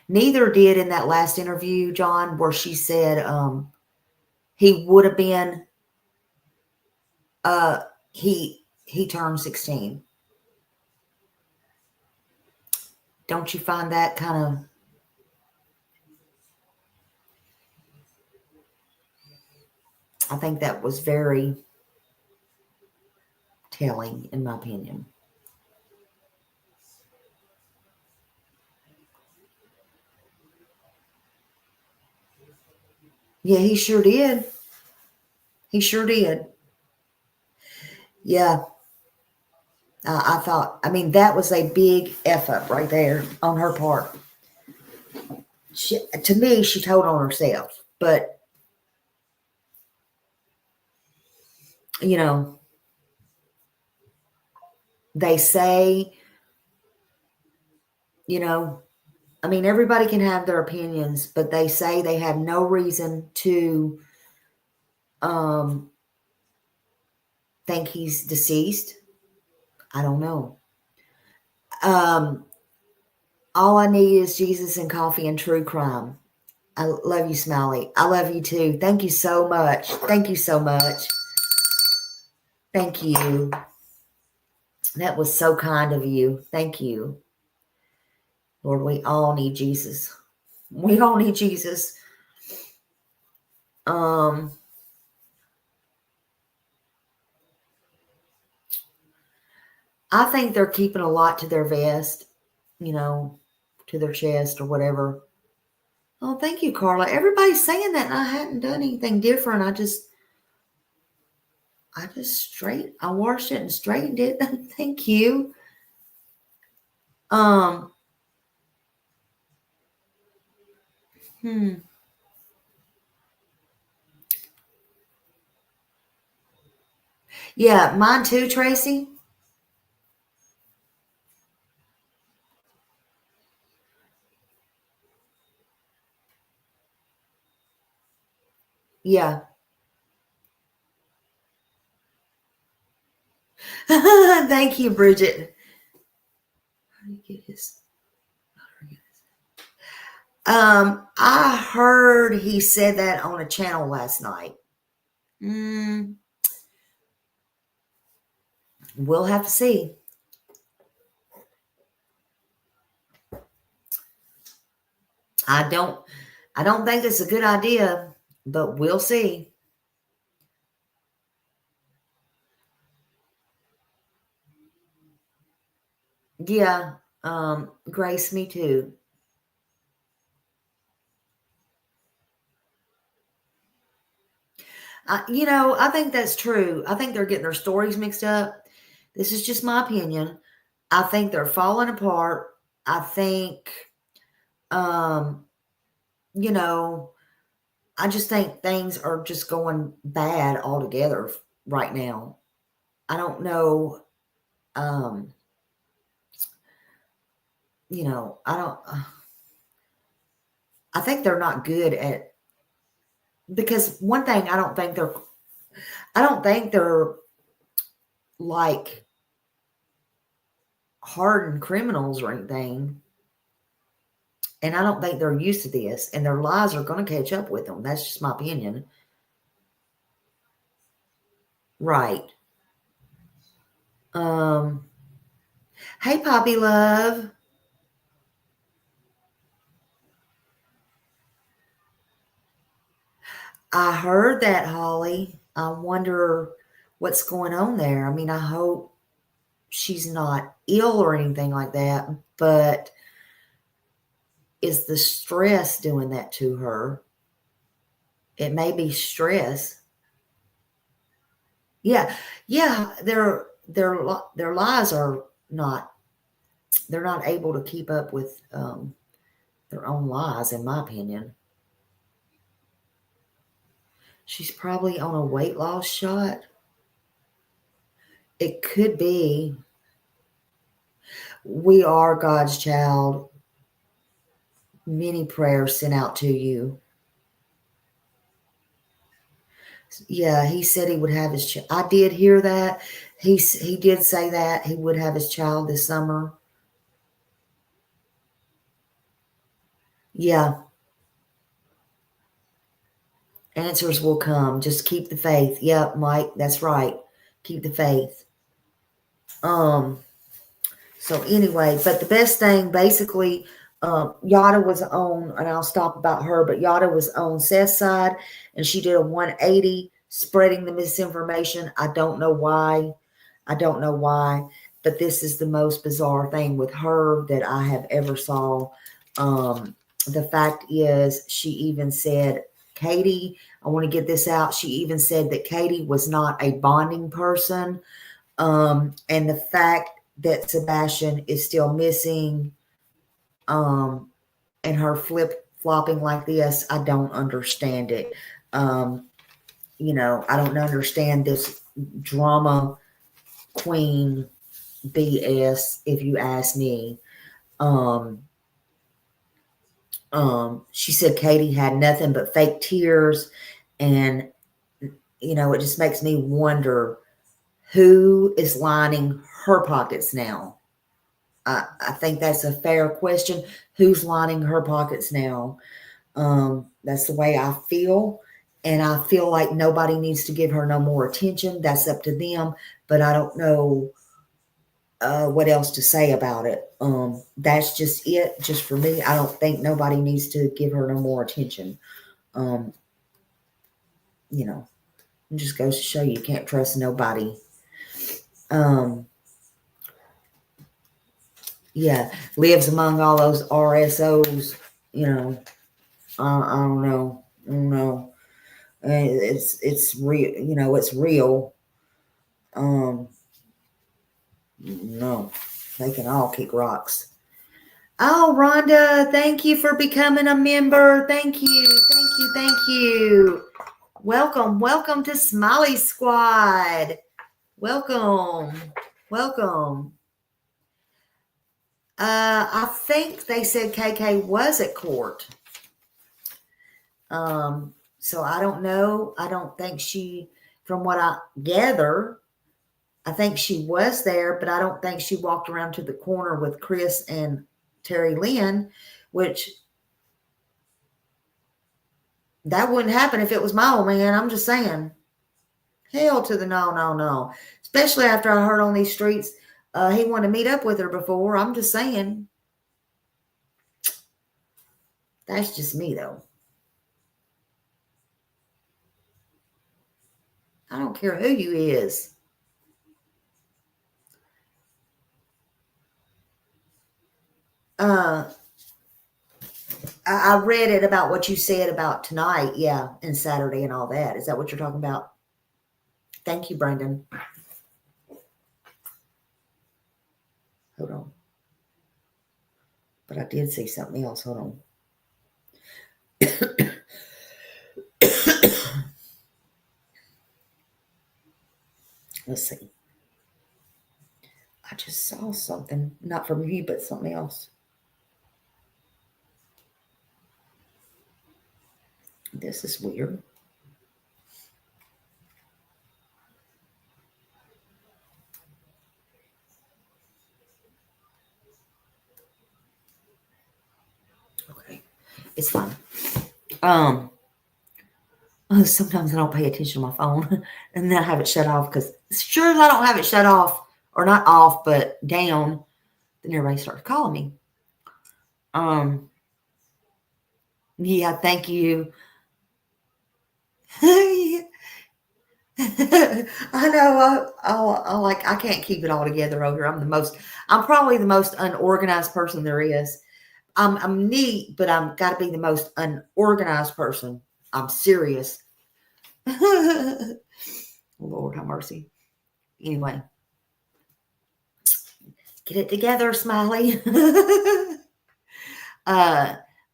Neither did in that last interview, John, where she said he would have been, he turned 16. Don't you find that kind of... I think that was very telling, in my opinion. Yeah, he sure did. He sure did. Yeah. I thought, I mean, that was a big F up right there on her part. To me, she told on herself, but, you know, they say, you know, I mean, everybody can have their opinions, but they say they have no reason to think he's deceased. I don't know. All I need is Jesus and coffee and true crime. I love you, Smiley. I love you too. Thank you so much. Thank you so much. Thank you. That was so kind of you. Thank you. Lord, we all need Jesus. We all need Jesus. I think they're keeping a lot to their vest, to their chest or whatever. Oh, thank you, Carla. Everybody's saying that, and I hadn't done anything different. I washed it and straightened it. Thank you. Yeah, mine too, Tracy. Yeah. Thank you, Bridget. How do you get his? I heard he said that on a channel last night. We'll have to see. I don't think it's a good idea, but we'll see. Yeah, Grace, me too. I think that's true. I think they're getting their stories mixed up. This is just my opinion. I think they're falling apart. I think, I just think things are just going bad altogether right now. I don't know. I think they're not good at, because one thing, I don't think they're like hardened criminals or anything. And I don't think they're used to this, and their lies are going to catch up with them. That's just my opinion. Right. Hey, Poppy Love. I heard that, Holly. I wonder what's going on there. I mean, I hope she's not ill or anything like that, but is the stress doing that to her? It may be stress. Yeah. Their lies are not. They're not able to keep up with their own lies, in my opinion. She's probably on a weight loss shot. It could be. We are God's child. Many prayers sent out to you. Yeah, he said he would have his child. I did hear that. He did say that he would have his child this summer. Yeah. Answers will come. Just keep the faith. Yep, Mike, that's right. Keep the faith. So anyway, but the best thing, basically, Yada was on, and I'll stop about her, but Yada was on Seth's side, and she did a 180, spreading the misinformation. I don't know why, but this is the most bizarre thing with her that I have ever saw. The fact is, she even said, Katie, I want to get this out. She even said that Katie was not a bonding person. And the fact that Sebastian is still missing, and her flip-flopping like this, I don't understand it. I don't understand this drama queen BS, if you ask me. She said Katie had nothing but fake tears, and it just makes me wonder who is lining her pockets now. I think that's a fair question. Who's lining her pockets now? That's the way I feel. And I feel like nobody needs to give her no more attention. That's up to them. But I don't know what else to say about it. That's just it. Just for me, I don't think nobody needs to give her no more attention. You know, it just goes to show you can't trust nobody. Yeah, lives among all those RSOs. You know, I don't know. I don't know. It's real. You know, it's real. No, they can all kick rocks. Oh, Rhonda, thank you for becoming a member. Thank you, thank you, thank you. Welcome, welcome to Smiley Squad. Welcome, welcome. I think they said KK was at court. So I don't know. I don't think she, from what I gather, I think she was there, but I don't think she walked around to the corner with Chris and Terry Lynn, which that wouldn't happen if it was my old man. I'm just saying. Hell to the no, no, no. Especially after I heard on these streets he wanted to meet up with her before. I'm just saying. That's just me, though. I don't care who you is. I read it about what you said about tonight, yeah, and Saturday and all that. Is that what you're talking about? Thank you, Brandon. Hold on. But I did see something else. Hold on. Let's see. I just saw something, not from you, but something else. This is weird. Okay, it's fine. Sometimes I don't pay attention to my phone, and then I have it shut off because sure as I don't have it shut off, or not off, but down, then everybody starts calling me. Yeah, thank you. I know. I can't keep it all together over here. I'm probably the most unorganized person there is. I'm neat, but I'm got to be the most unorganized person. I'm serious. Lord have mercy. Anyway, get it together, Smiley.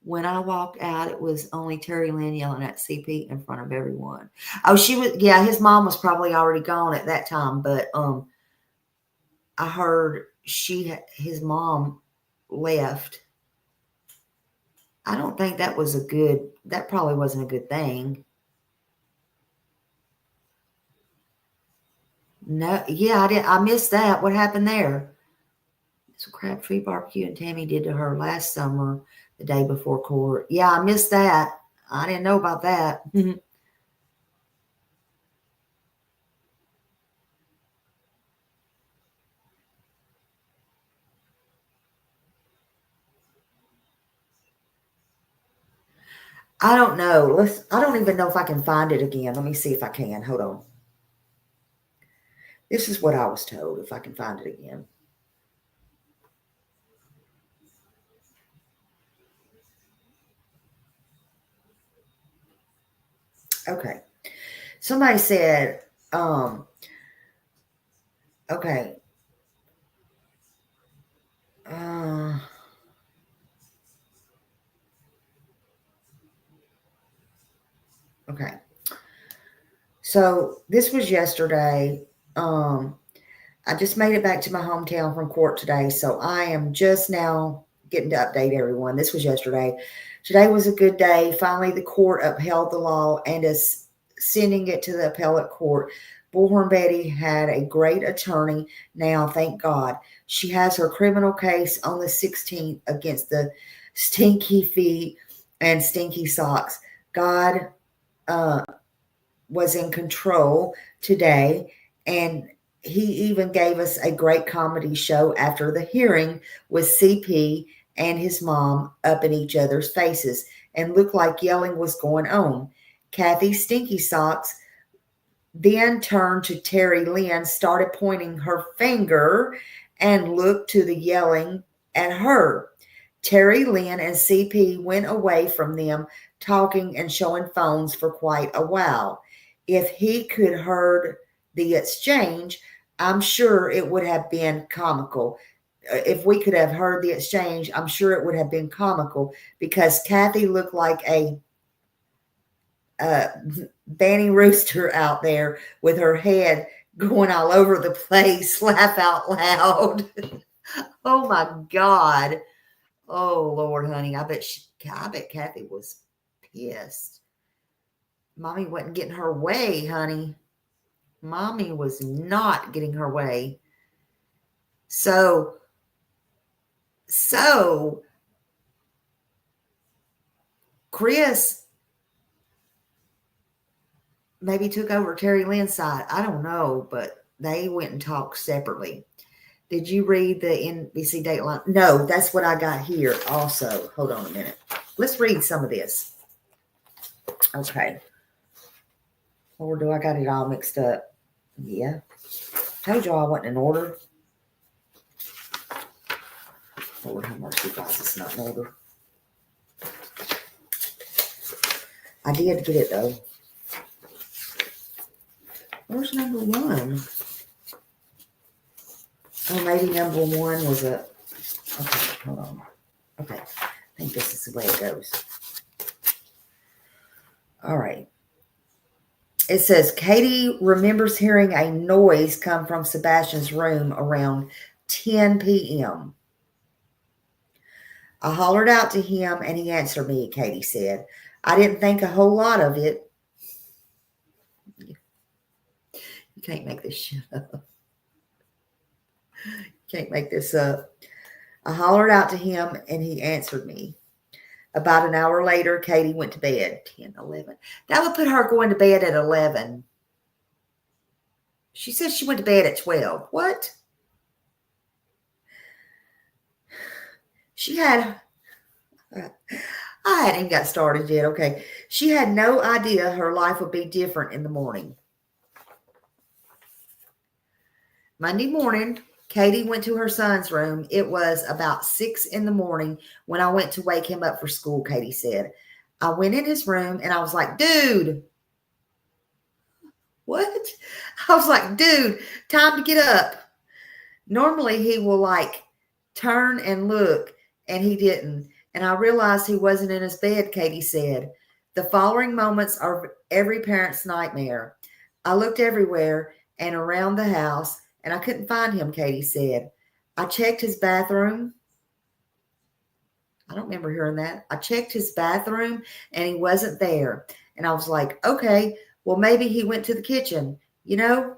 When I walked out, it was only Terry Lynn yelling at CP in front of everyone. Oh, she was, yeah, his mom was probably already gone at that time, but I heard his mom left. I don't think that probably wasn't a good thing. No, yeah, I missed that. What happened there? So Crabtree barbecue and Tammy did to her last summer, the day before court. Yeah, I missed that. I didn't know about that. I don't know. I don't even know if I can find it again. Let me see if I can. Hold on. This is what I was told, if I can find it again. Okay. Somebody said, okay. Okay. So this was yesterday. I just made it back to my hometown from court today. So I am just now getting to update everyone. This was yesterday. Today was a good day. Finally, the court upheld the law and is sending it to the appellate court. Bullhorn Betty had a great attorney now, thank God. She has her criminal case on the 16th against the Stinky Feet and Stinky Socks. God was in control today, and He even gave us a great comedy show after the hearing with CP and his mom up in each other's faces and looked like yelling was going on. Kathy Stinky Socks then turned to Terry Lynn, started pointing her finger, and looked to the yelling at her. Terry Lynn and CP went away from them, talking and showing phones for quite a while. If he could heard the exchange, I'm sure it would have been comical. If we could have heard the exchange, I'm sure it would have been comical because Kathy looked like a Banny Rooster out there with her head going all over the place. Laugh out loud. Oh my God. Oh Lord, honey. I bet Kathy was pissed. Mommy wasn't getting her way, honey. Mommy was not getting her way. So Chris maybe took over Terry Lynn's side. I don't know, but they went and talked separately. Did you read the NBC Dateline? No, that's what I got here also. Hold on a minute. Let's read some of this. Okay. Or do I got it all mixed up? Yeah. Told y'all I wasn't in order. Lord have mercy, guys. It's not in order. I did get it, though. Where's number one? Oh, maybe number one was a... Okay, hold on. Okay. I think this is the way it goes. All right. It says, Katie remembers hearing a noise come from Sebastian's room around 10 p.m. I hollered out to him and he answered me, Katie said. I didn't think a whole lot of it. You can't make this shit up. You can't make this up. I hollered out to him and he answered me. About an hour later, Katie went to bed. 10, 11. That would put her going to bed at 11. She says she went to bed at 12. What? She had... I hadn't even got started yet. Okay. She had no idea her life would be different in the morning. Monday morning, Katie went to her son's room. It was about 6 in the morning when I went to wake him up for school, Katie said. I went in his room and I was like, dude. What? I was like, dude, time to get up. Normally he will like turn and look, and he didn't. And I realized he wasn't in his bed, Katie said. The following moments are every parent's nightmare. I looked everywhere and around the house, and I couldn't find him, Katie said. I checked his bathroom. I don't remember hearing that. I checked his bathroom, and he wasn't there. And I was like, okay, well, maybe he went to the kitchen. You know,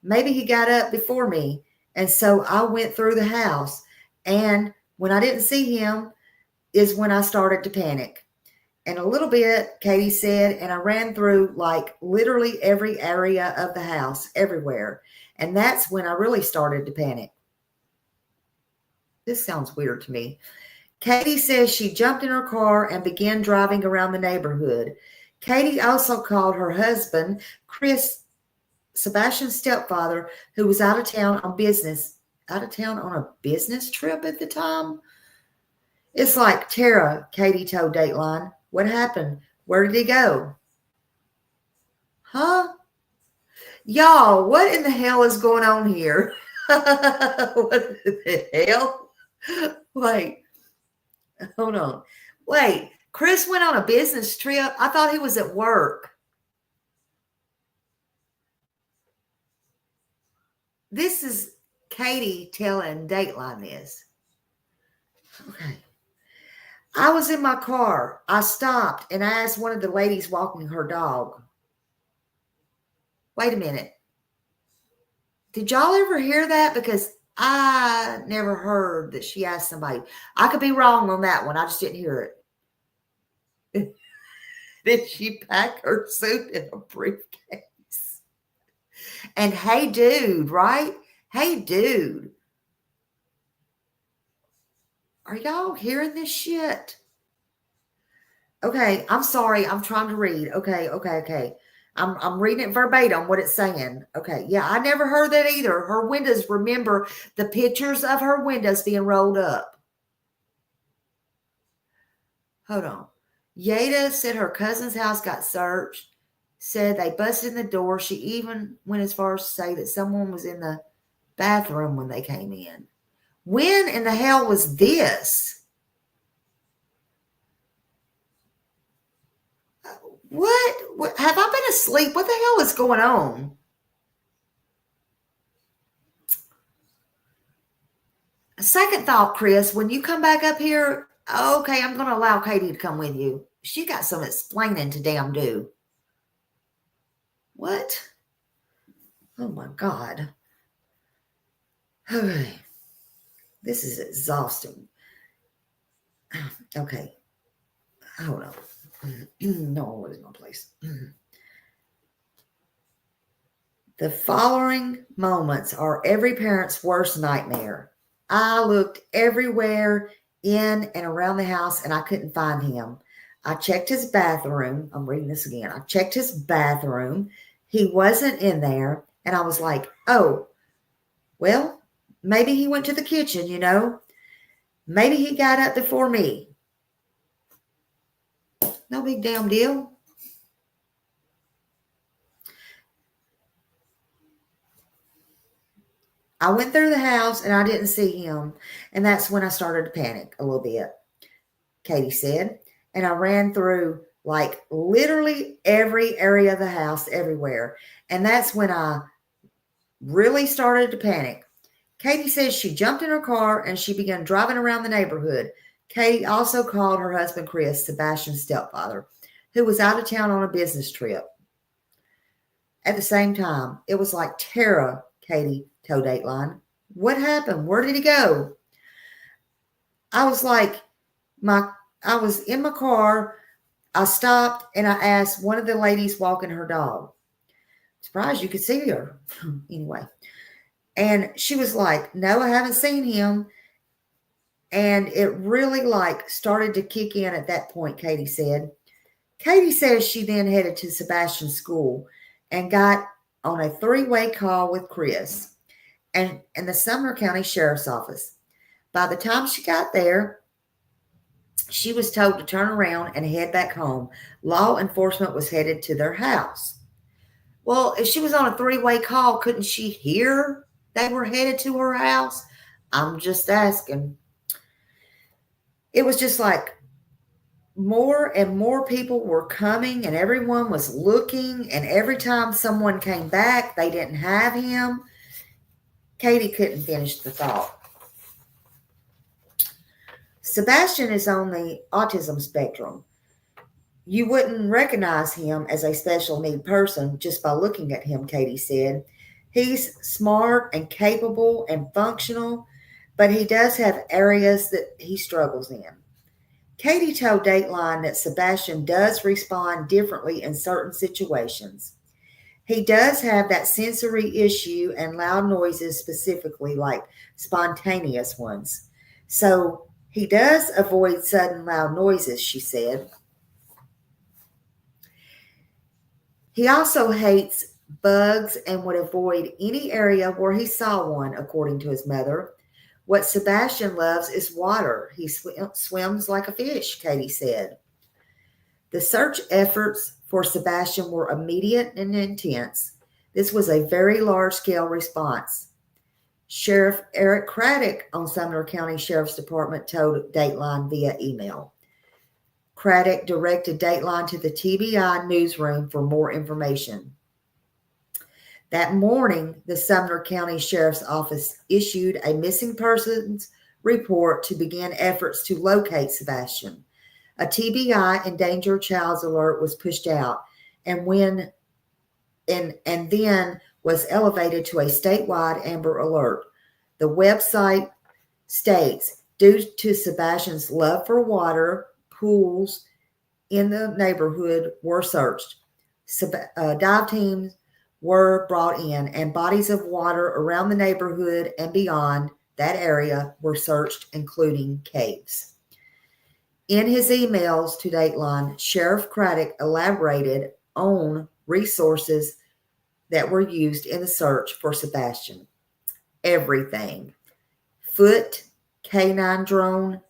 maybe he got up before me. And so I went through the house. And when I didn't see him is when I started to panic. And a little bit, Katie said, and I ran through like literally every area of the house, everywhere. And that's when I really started to panic. This sounds weird to me. Katie says she jumped in her car and began driving around the neighborhood. Katie also called her husband, Chris, Sebastian's stepfather, who was out of town on a business trip at the time. It's like, Tara, Katie told Dateline. What happened? Where did he go? Huh? Y'all, what in the hell is going on here? What the hell? Wait, hold on. Wait, Chris went on a business trip? I thought he was at work. This is Katie telling Dateline this. Okay. I was in my car. I stopped and I asked one of the ladies walking her dog. Wait a minute. Did y'all ever hear that? Because I never heard that she asked somebody. I could be wrong on that one. I just didn't hear it. Did she pack her suit in a briefcase? And hey, dude, right? Hey, dude. Are y'all hearing this shit? Okay, I'm sorry. I'm trying to read. Okay. I'm reading it verbatim, what it's saying. Okay, yeah, I never heard that either. Her windows, remember the pictures of her windows being rolled up. Hold on. Yada said her cousin's house got searched, said they busted in the door. She even went as far as to say that someone was in the bathroom when they came in. When in the hell was this? What? Have I been asleep? What the hell is going on? Second thought, Chris, when you come back up here, okay, I'm going to allow Katie to come with you. She got some explaining to damn do. What? Oh my God. Okay. This is exhausting. Okay. Hold on. No, what is my place? The following moments are every parent's worst nightmare. I looked everywhere in and around the house and I couldn't find him. I checked his bathroom. I'm reading this again. I checked his bathroom. He wasn't in there. And I was like, oh, well, maybe he went to the kitchen, you know. Maybe he got up before me. No big damn deal. I went through the house and I didn't see him. And that's when I started to panic a little bit, Katie said. And I ran through like literally every area of the house, everywhere. And that's when I really started to panic. Katie says she jumped in her car and she began driving around the neighborhood. Katie also called her husband, Chris, Sebastian's stepfather, who was out of town on a business trip. At the same time, it was like terror, Katie told Dateline. What happened? Where did he go? I was like, I was in my car. I stopped and I asked one of the ladies walking her dog. Surprised you could see her. Anyway. And she was like, no, I haven't seen him. And it really like started to kick in at that point, Katie said. Katie says she then headed to Sebastian's school and got on a three-way call with Chris and the Sumner County Sheriff's Office. By the time she got there, she was told to turn around and head back home. Law enforcement was headed to their house. Well, if she was on a three-way call, couldn't she hear they were headed to her house? I'm just asking. It was just like more and more people were coming and everyone was looking. And every time someone came back, they didn't have him. Katie couldn't finish the thought. Sebastian is on the autism spectrum. You wouldn't recognize him as a special need person just by looking at him, Katie said. He's smart and capable and functional, but he does have areas that he struggles in. Katie told Dateline that Sebastian does respond differently in certain situations. He does have that sensory issue and loud noises, specifically like spontaneous ones. So he does avoid sudden loud noises, she said. He also hates bugs and would avoid any area where he saw one, according to his mother. What Sebastian loves is water. He swims like a fish, Katie said. The search efforts for Sebastian were immediate and intense. This was a very large-scale response. Sheriff Eric Craddock on Sumner County Sheriff's Department told Dateline via email. Craddock directed Dateline to the TBI newsroom for more information. That morning, the Sumner County Sheriff's Office issued a missing persons report to begin efforts to locate Sebastian. A TBI endangered child's alert was pushed out and then was elevated to a statewide Amber Alert. The website states, due to Sebastian's love for water, pools in the neighborhood were searched. Dive teams were brought in, and bodies of water around the neighborhood and beyond that area were searched, including caves. In his emails to Dateline, Sheriff Craddock elaborated on resources that were used in the search for Sebastian. Everything: foot, canine drone,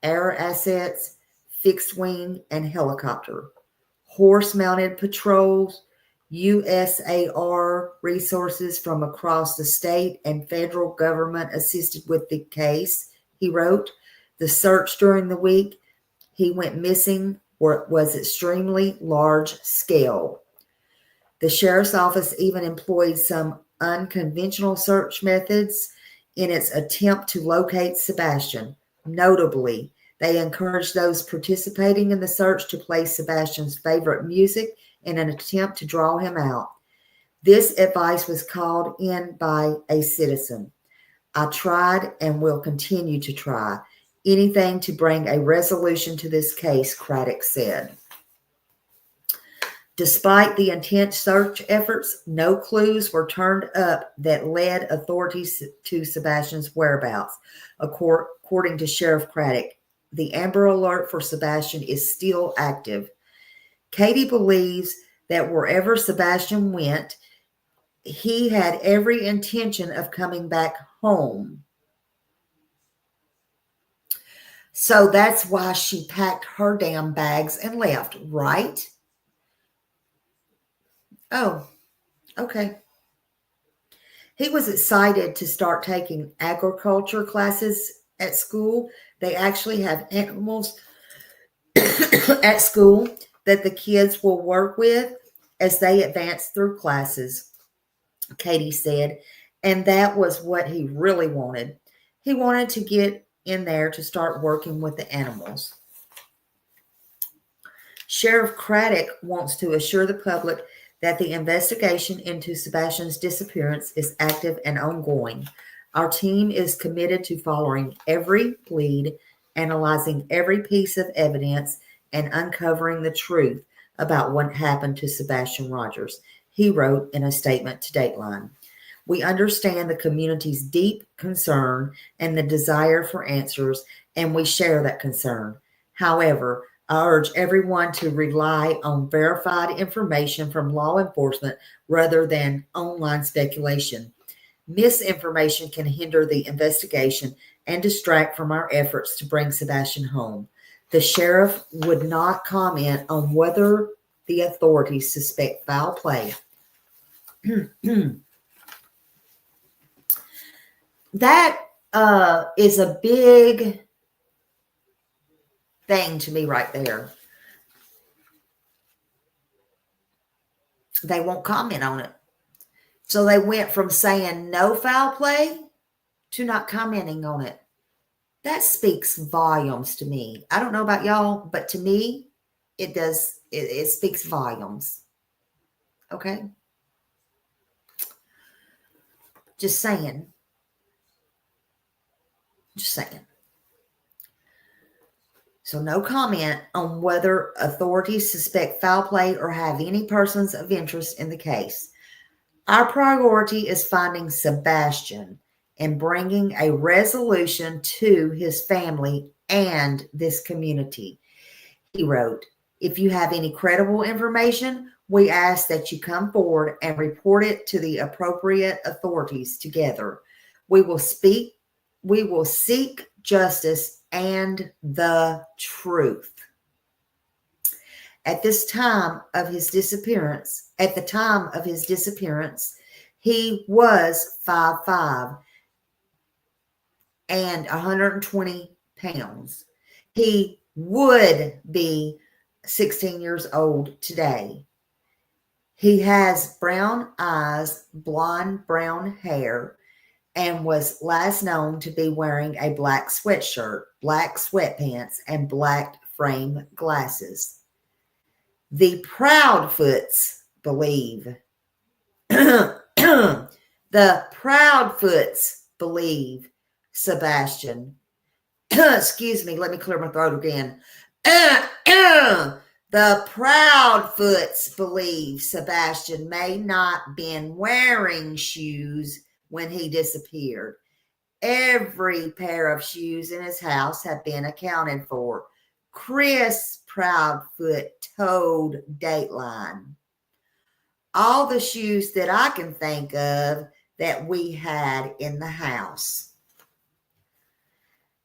air assets, fixed wing and helicopter, horse-mounted patrols, USAR resources from across the state and federal government assisted with the case, he wrote. The search during the week he went missing was extremely large scale. The sheriff's office even employed some unconventional search methods in its attempt to locate Sebastian. Notably, they encouraged those participating in the search to play Sebastian's favorite music in an attempt to draw him out. This advice was called in by a citizen. I tried and will continue to try anything to bring a resolution to this case, Craddock said. Despite the intense search efforts, no clues were turned up that led authorities to Sebastian's whereabouts. According to Sheriff Craddock, the Amber Alert for Sebastian is still active. Katie believes that wherever Sebastian went, he had every intention of coming back home. So that's why she packed her damn bags and left, right? Oh, okay. He was excited to start taking agriculture classes at school. They actually have animals at school that the kids will work with as they advance through classes, Katie said. And that was what he really wanted. He wanted to get in there to start working with the animals. Sheriff Craddock wants to assure the public that the investigation into Sebastian's disappearance is active and ongoing. Our team is committed to following every lead, analyzing every piece of evidence, and uncovering the truth about what happened to Sebastian Rogers, he wrote in a statement to Dateline. We understand the community's deep concern and the desire for answers, and we share that concern. However, I urge everyone to rely on verified information from law enforcement rather than online speculation. Misinformation can hinder the investigation and distract from our efforts to bring Sebastian home. The sheriff would not comment on whether the authorities suspect foul play. That is a big thing to me right there. They won't comment on it. So they went from saying no foul play to not commenting on it. That speaks volumes to me. I don't know about y'all, but to me, it does. It speaks volumes. Okay? Just saying. Just saying. So no comment on whether authorities suspect foul play or have any persons of interest in the case. Our priority is finding Sebastian and bringing a resolution to his family and this community. He wrote, if you have any credible information, we ask that you come forward and report it to the appropriate authorities together. We will seek justice and the truth. At the time of his disappearance, he was 5'5" and 120 pounds. He would be 16 years old today. He has brown eyes, blonde brown hair, and was last known to be wearing a black sweatshirt, black sweatpants, and black frame glasses. The Proudfoots believe, Sebastian, excuse me, let me clear my throat again. The The Proudfoots believe Sebastian may not been wearing shoes when he disappeared. Every pair of shoes in his house have been accounted for. Chris Proudfoot told Dateline. All the shoes that I can think of that we had in the house.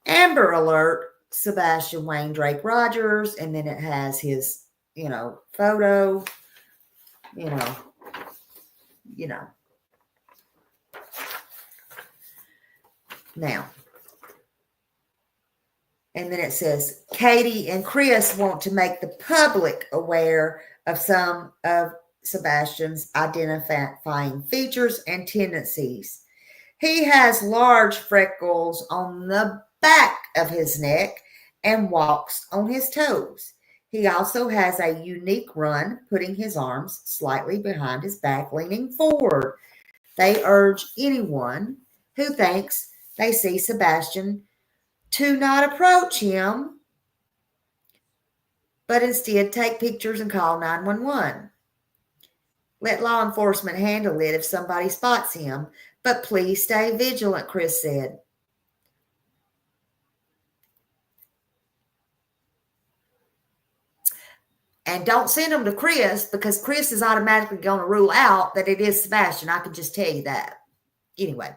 Amber Alert, Sebastian Wayne Drake Rogers, and then it has his, photo, you know. Now, and then it says, Katie and Chris want to make the public aware of some of Sebastian's identifying features and tendencies. He has large freckles on the back of his neck and walks on his toes. He also has a unique run, putting his arms slightly behind his back, leaning forward. They urge anyone who thinks they see Sebastian to not approach him, but instead take pictures and call 911. Let law enforcement handle it if somebody spots him, but please stay vigilant, Chris said. And don't send them to Chris, because Chris is automatically going to rule out that it is Sebastian. I can just tell you that. Anyway,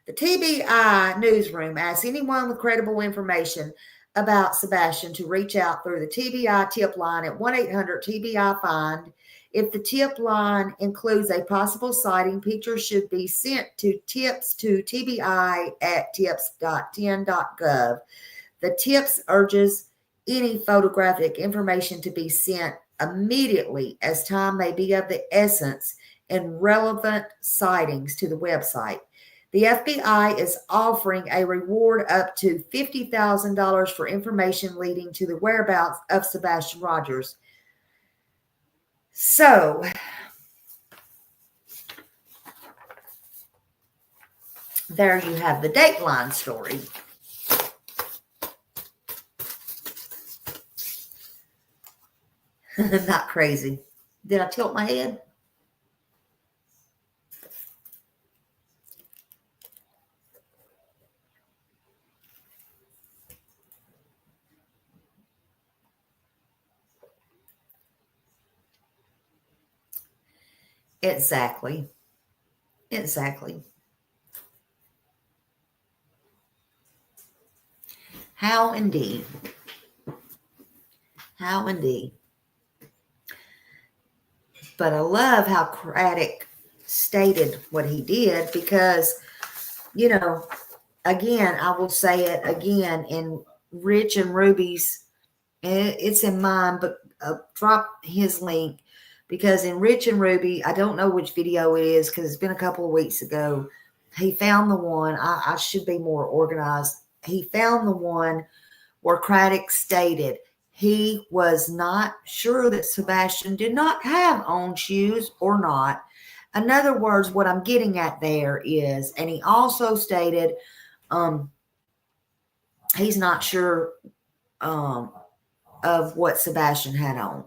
the TBI newsroom asks anyone with credible information about Sebastian to reach out through the TBI tip line at 1-800-TBI-FIND. If the tip line includes a possible sighting, pictures should be sent to tips@tips.10.gov. The tips urges any photographic information to be sent immediately, as time may be of the essence in relevant sightings to the website. The FBI is offering a reward up to $50,000 for information leading to the whereabouts of Sebastian Rogers. So, there you have the Dateline story. Not crazy. Did I tilt my head? Exactly. How indeed. But I love how Craddock stated what he did, because, again, I will say it again, in Rich and Ruby's, it's in mine, but drop his link, because in Rich and Ruby, I don't know which video it is because it's been a couple of weeks ago. He found the one, I should be more organized. He found the one where Craddock stated he was not sure that Sebastian did not have on shoes or not. In other words, what I'm getting at there is, and he also stated he's not sure of what Sebastian had on.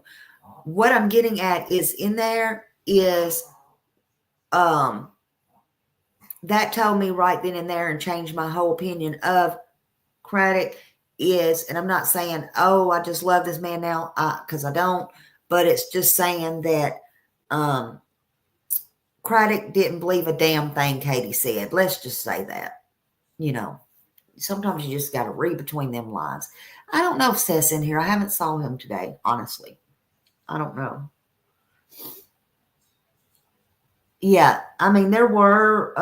What I'm getting at is, in there is that told me right then and there and changed my whole opinion of Craddock is, and I'm not saying, oh, I just love this man now, because I don't, but it's just saying that Craddock didn't believe a damn thing Katie said. Let's just say that. Sometimes you just got to read between them lines. I don't know if Seth's in here. I haven't saw him today, honestly. I don't know. Yeah, I mean, there were,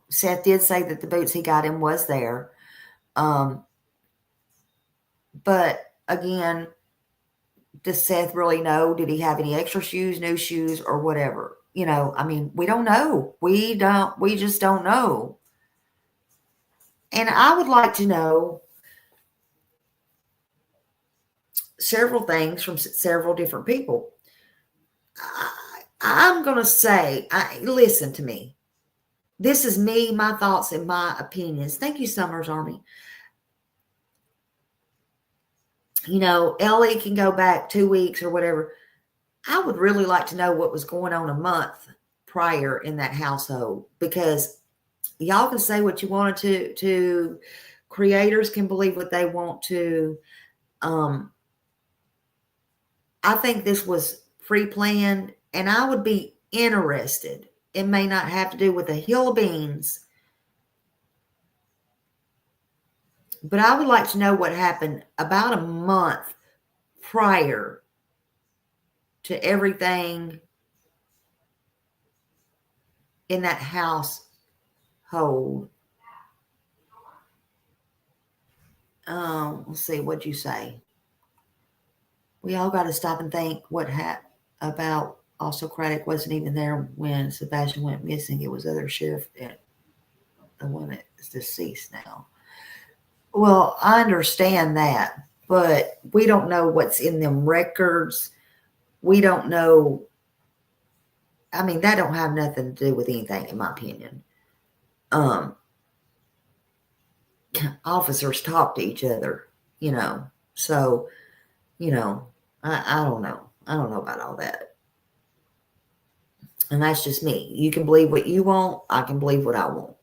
Seth did say that the boots he got him was there. But again, does Seth really know? Did he have any extra shoes, new shoes, or whatever? I mean, we don't know. We just don't know. And I would like to know several things from several different people. I'm going to say, listen to me. This is me, my thoughts, and my opinions. Thank you, Summers Army. Ellie can go back 2 weeks or whatever. I would really like to know what was going on a month prior in that household, because y'all can say what you wanted to creators can believe what they want to. I think this was pre-planned, and I would be interested. It may not have to do with a hill of beans, but I would like to know what happened about a month prior to everything in that household. Let's see, what'd you say? We all got to stop and think what happened about. Also, Craddock wasn't even there when Sebastian went missing. It was other sheriff, the one that is deceased now. Well, I understand that, but we don't know what's in them records. We don't know. I mean, that don't have nothing to do with anything, in my opinion. Officers talk to each other, so, I don't know. I don't know about all that. And that's just me. You can believe what you want. I can believe what I want.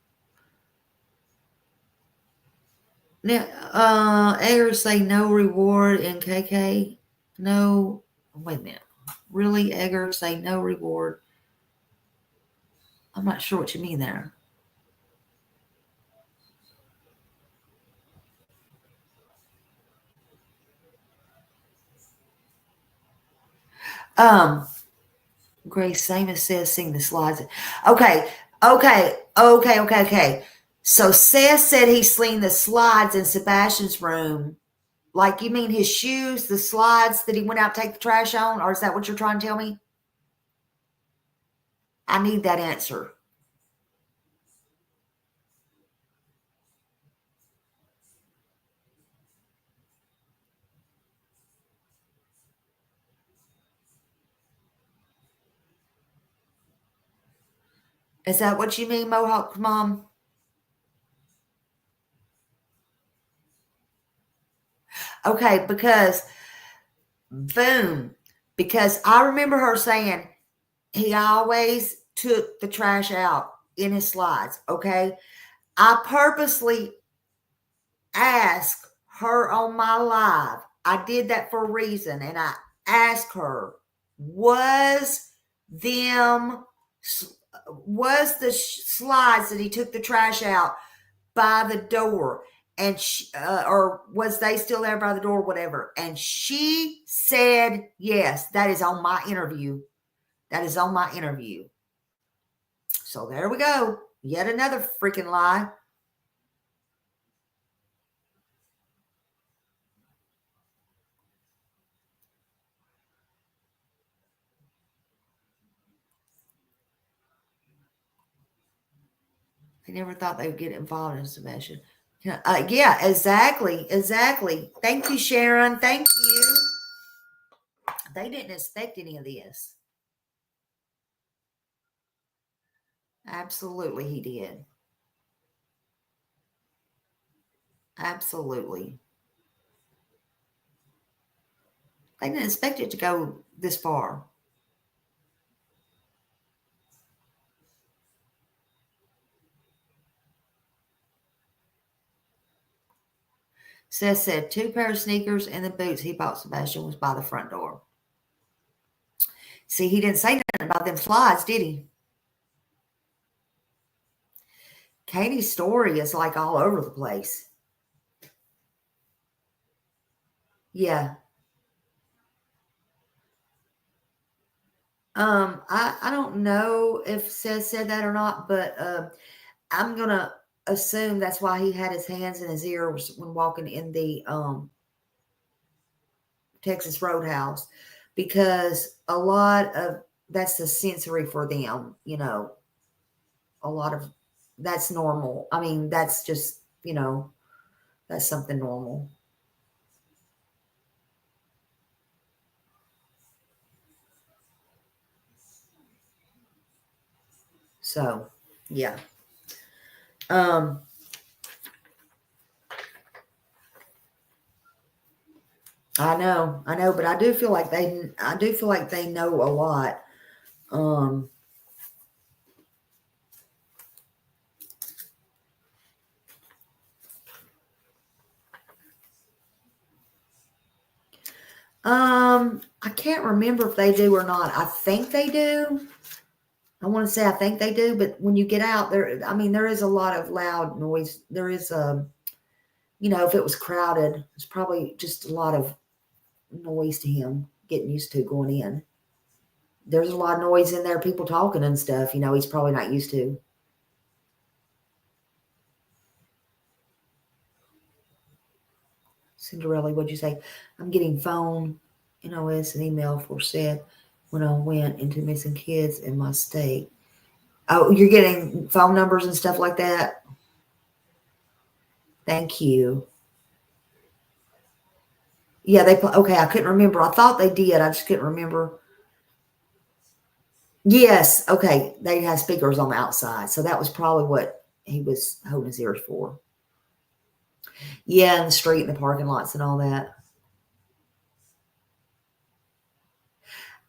Now, Eggers say no reward in KK. No, wait a minute. Really, Eggers say no reward? I'm not sure what you mean there. Grace Samus says sing the slides. Okay. So Seth said he's seen the slides in Sebastian's room. Like, you mean his shoes, the slides that he went out to take the trash on? Or is that what you're trying to tell me? I need that answer. Is that what you mean, Mohawk Mom? Okay, because I remember her saying he always took the trash out in his slides. Okay, I purposely asked her on my live. I did that for a reason, and I asked her, was the slides that he took the trash out by the door, and or was they still there by the door, whatever? And she said yes. That is on my interview. So there we go. Yet another freaking lie. I never thought they would get involved in Sebastian. Yeah, exactly. Thank you, Sharon. Thank you. They didn't expect any of this. Absolutely, he did. Absolutely. They didn't expect it to go this far. Seth said 2 pair of sneakers and the boots he bought Sebastian was by the front door. See, he didn't say nothing about them slides, did he? Katie's story is like all over the place. Yeah. I don't know if Seth said that or not, but I'm gonna assume that's why he had his hands in his ears when walking in the Texas Roadhouse, because a lot of that's the sensory for them, a lot of that's normal. I mean, that's just, that's something normal. So, yeah. I know, but I do feel like they know a lot. I can't remember if they do or not. I think they do. I want to say I think they do, but when you get out there, I mean, there is a lot of loud noise. There is if it was crowded, it's probably just a lot of noise to him getting used to going in. There's a lot of noise in there, people talking and stuff, he's probably not used to. Cinderella, what'd you say? I'm getting phone, NOS, and email for said when I went into missing kids in my state. Oh, you're getting phone numbers and stuff like that? Thank you. Yeah, okay, I couldn't remember. I thought they did. I just couldn't remember. Yes, okay. They had speakers on the outside. So that was probably what he was holding his ears for. Yeah, in the street and the parking lots and all that.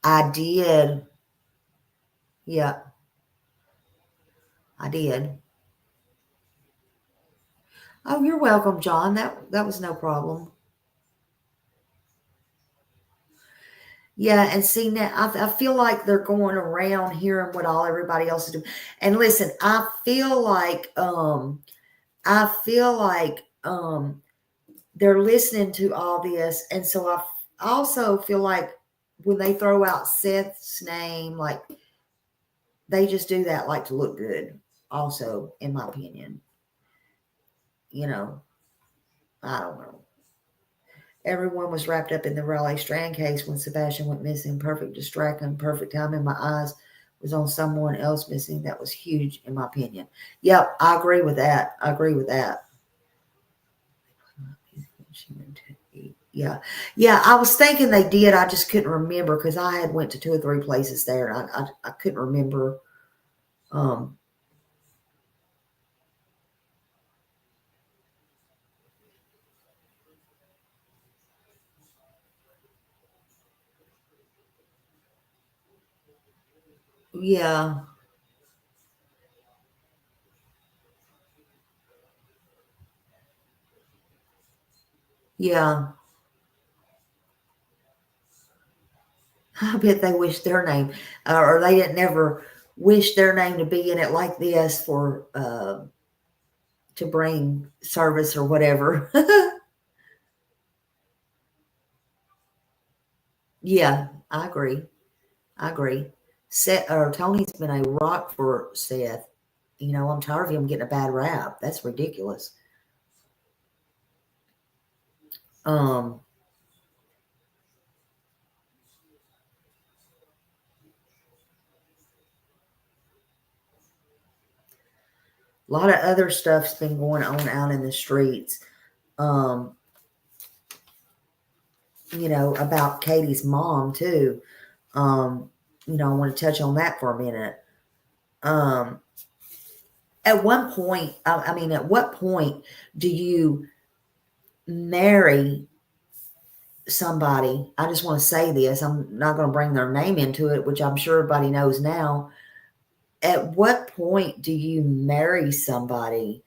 I did. Yeah, I did. Oh, you're welcome, John. That was no problem. Yeah, and see now, I feel like they're going around hearing what everybody else is doing. And listen, I feel like they're listening to all this, and so I also feel like when they throw out Seth's name, like they just do that like to look good. Also, in my opinion, I don't know. Everyone was wrapped up in the Raleigh Strand case when Sebastian went missing. Perfect distraction, perfect timing. My eyes was on someone else missing. That was huge, in my opinion. Yep, I agree with that. Yeah. I was thinking they did. I just couldn't remember because I had went to 2 or 3 places there, and I couldn't remember. Yeah. Yeah. I bet they wish their name, or they didn't ever wish their name to be in it like this for to bring service or whatever. Yeah, I agree. Seth or Tony's been a rock for Seth. I'm tired of him getting a bad rap. That's ridiculous. A lot of other stuff's been going on out in the streets. About Katie's mom too. I want to touch on that for a minute. At one point, at what point do you marry somebody? I just want to say this. I'm not going to bring their name into it, which I'm sure everybody knows now. At what point do you marry somebody,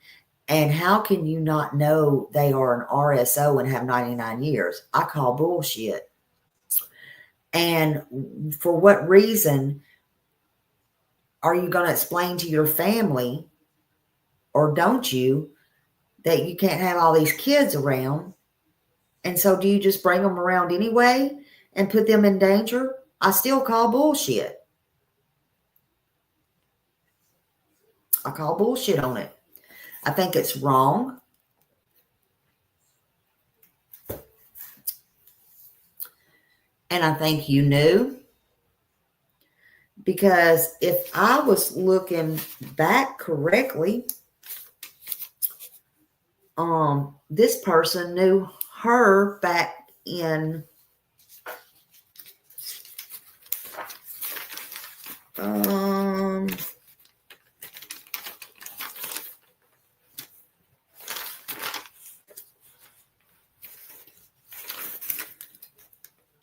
and how can you not know they are an RSO and have 99 years? I call bullshit. And for what reason are you going to explain to your family, or don't you, that you can't have all these kids around? And so do you just bring them around anyway and put them in danger? I still call bullshit. I call bullshit on it. I think it's wrong. And I think you knew. Because if I was looking back correctly, this person knew her back in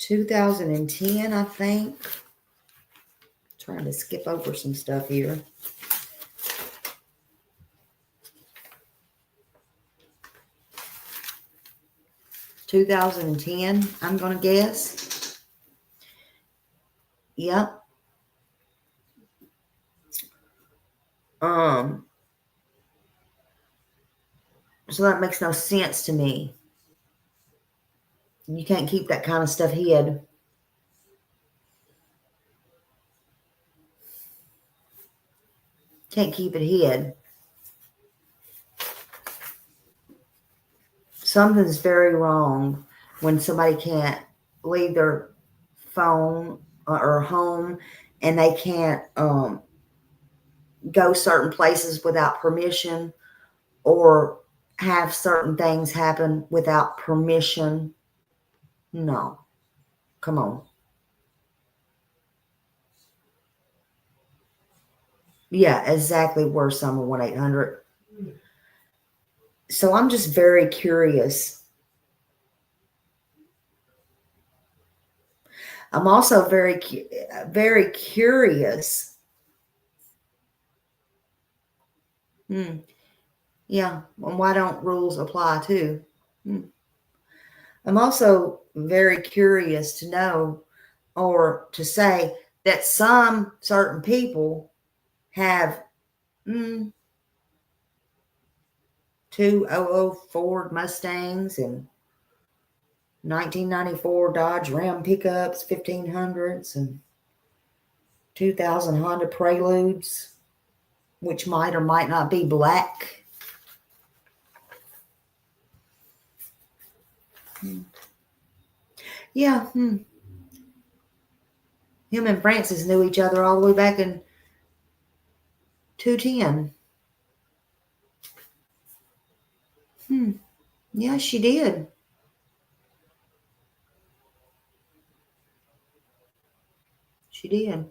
2010, I think. Trying to skip over some stuff here. (2010), I'm going to guess. Yep. So that makes no sense to me. You can't keep that kind of stuff hid. Can't keep it hid. Something's very wrong when somebody can't leave their phone or home and they can't go certain places without permission or have certain things happen without permission. No. Come on. Yeah, exactly. We're Summer 1-800. So I'm just very curious. I'm also very curious. Yeah, well, why don't rules apply too? I'm also very curious to know or to say that some certain people have 200 Ford Mustangs and 1994 Dodge Ram pickups, 1500s, and 2000 Honda Preludes, which might or might not be black. Yeah. Him and Francis knew each other all the way back in 2010. Yeah, she did. She did.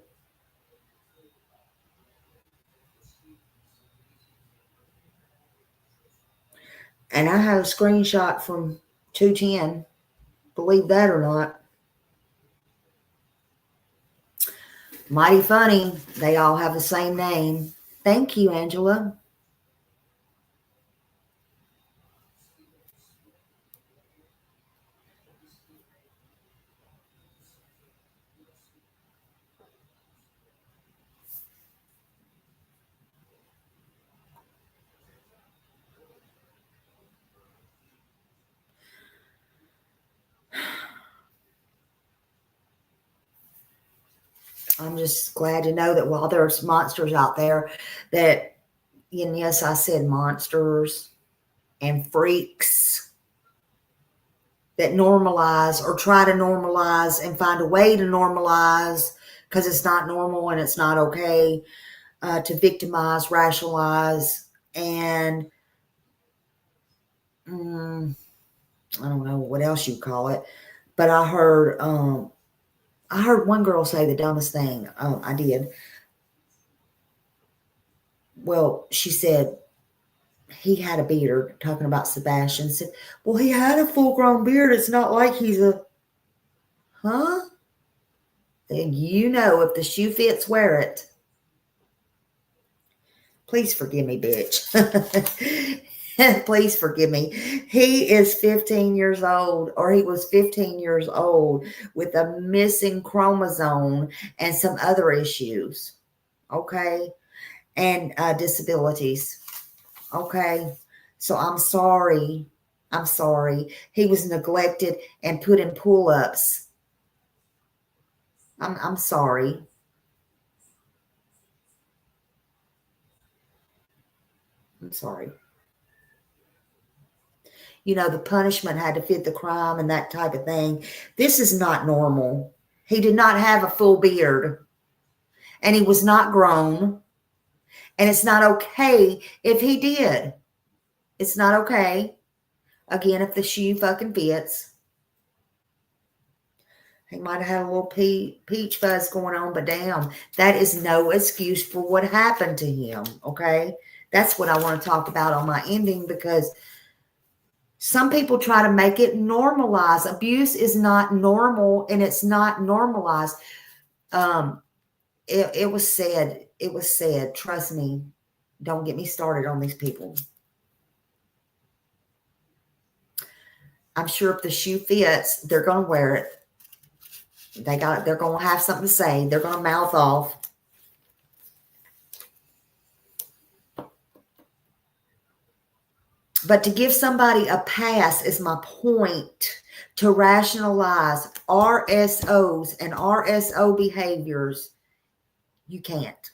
And I have a screenshot from 210. Believe that or not. Mighty funny. They all have the same name. Thank you, Angela. I'm just glad to know that while there's monsters out there that, and yes, I said monsters and freaks that normalize or try to normalize and find a way to normalize because it's not normal and it's not okay to victimize, rationalize, and I don't know what else you call it, but I heard one girl say the dumbest thing. I did. Well, she said he had a beard, talking about Sebastian. Said, well, he had a full-grown beard. It's not like he's a... Huh? And you know, if the shoe fits, wear it. Please forgive me, bitch. Please forgive me. He is 15 years old, or he was 15 years old with a missing chromosome and some other issues. Okay? And disabilities. Okay? So I'm sorry. I'm sorry. He was neglected and put in pull-ups. I'm sorry. I'm sorry. You know, the punishment had to fit the crime and that type of thing. This is not normal. He did not have a full beard. And he was not grown. And it's not okay if he did. It's not okay. Again, if the shoe fucking fits. He might have had a little peach fuzz going on, but damn, that is no excuse for what happened to him, okay? That's what I want to talk about on my ending, because Some people try to make it normalized. Abuse is not normal, and it's not normalized. It was said, trust me, don't get me started on these people. I'm sure if the shoe fits, they're going to wear it. They're going to have something to say. They're going to mouth off. But to give somebody a pass is my point, to rationalize RSOs and RSO behaviors. You can't.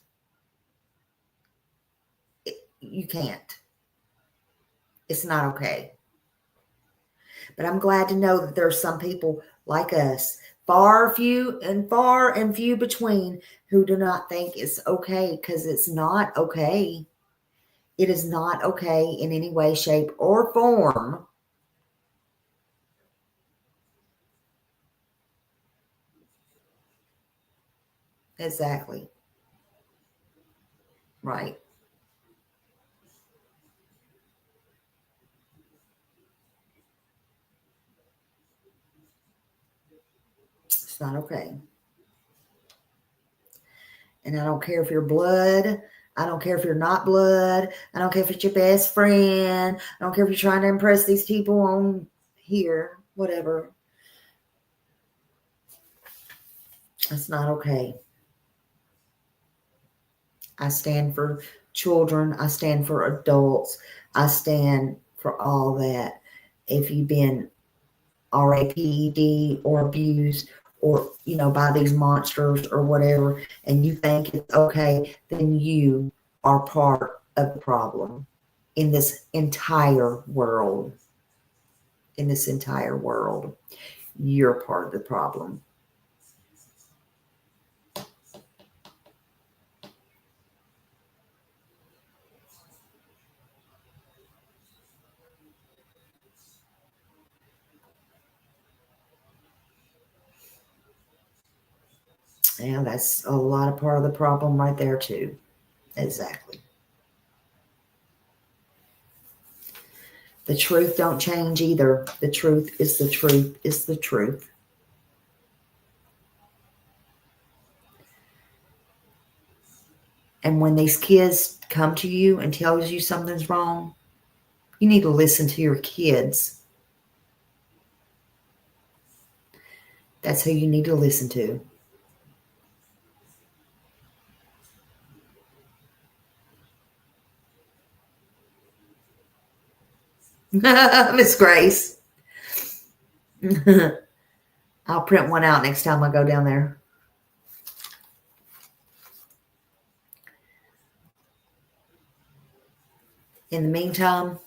You can't. It's not okay. But I'm glad to know that there's some people like us, far and few between, who do not think it's okay, because it's not okay. It is not okay in any way, shape, or form. Exactly. Right. It's not okay. And I don't care if you're blood. I don't care if you're not blood. I don't care if it's your best friend. I don't care if you're trying to impress these people on here. Whatever. It's not okay. I stand for children. I stand for adults. I stand for all that. If you've been raped or abused or, by these monsters or whatever, and you think it's okay, then you are part of the problem in this entire world. In this entire world, you're part of the problem. Yeah, that's a lot of part of the problem right there too. Exactly. The truth don't change either. The truth is the truth is the truth. And when these kids come to you and tells you something's wrong, you need to listen to your kids. That's who you need to listen to. Miss Grace. I'll print one out next time I go down there. In the meantime,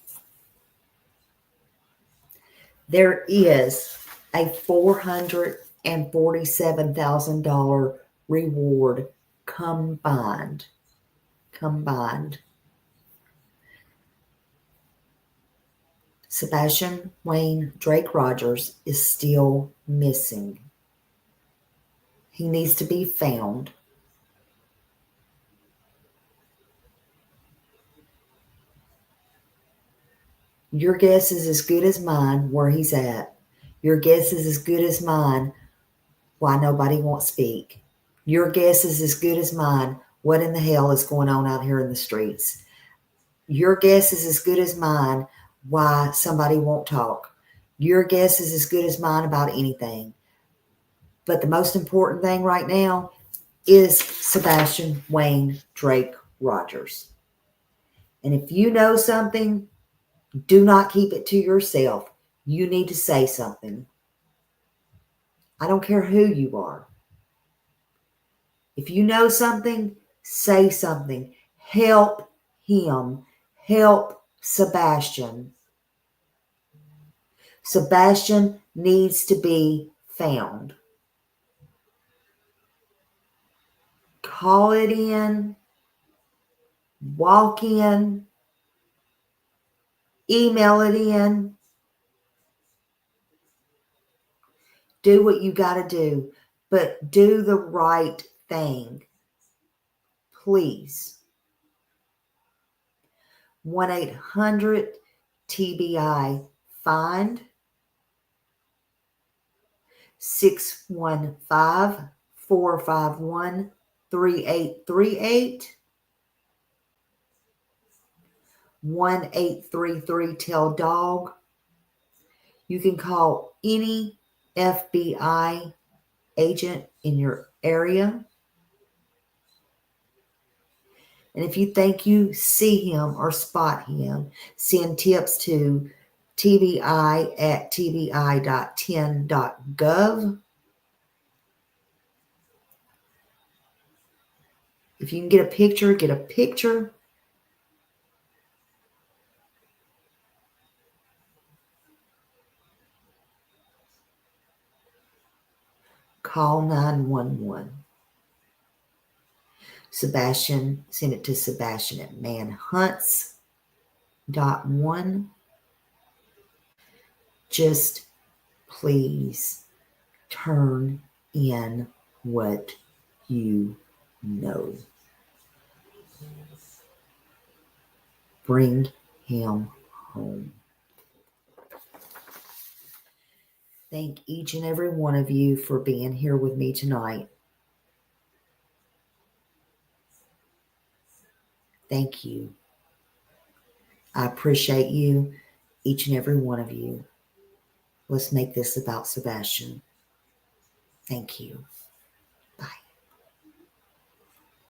there is a $447,000 reward combined. Sebastian Wayne Drake Rogers is still missing. He needs to be found. Your guess is as good as mine where he's at. Your guess is as good as mine why nobody won't speak. Your guess is as good as mine what in the hell is going on out here in the streets. Your guess is as good as mine why somebody won't talk. Your guess is as good as mine about anything. But the most important thing right now is Sebastian Wayne Drake Rogers. And if you know something, do not keep it to yourself. You need to say something. I don't care who you are. If you know something, say something. Help him. Help Sebastian. Sebastian needs to be found. Call it in. Walk in. Email it in. Do what you got to do, but do the right thing. Please. 1-800-TBI find 615-451-3838, 1-833-TELL-DOG. You can call any FBI agent in your area. And if you think you see him or spot him, send tips to tbi@tbi.10.gov. If you can get a picture, get a picture. Call 911. Sebastian, send it to Sebastian at manhunts.1. Just please turn in what you know. Bring him home. Thank each and every one of you for being here with me tonight. Thank you. I appreciate you, each and every one of you. Let's make this about Sebastian. Thank you.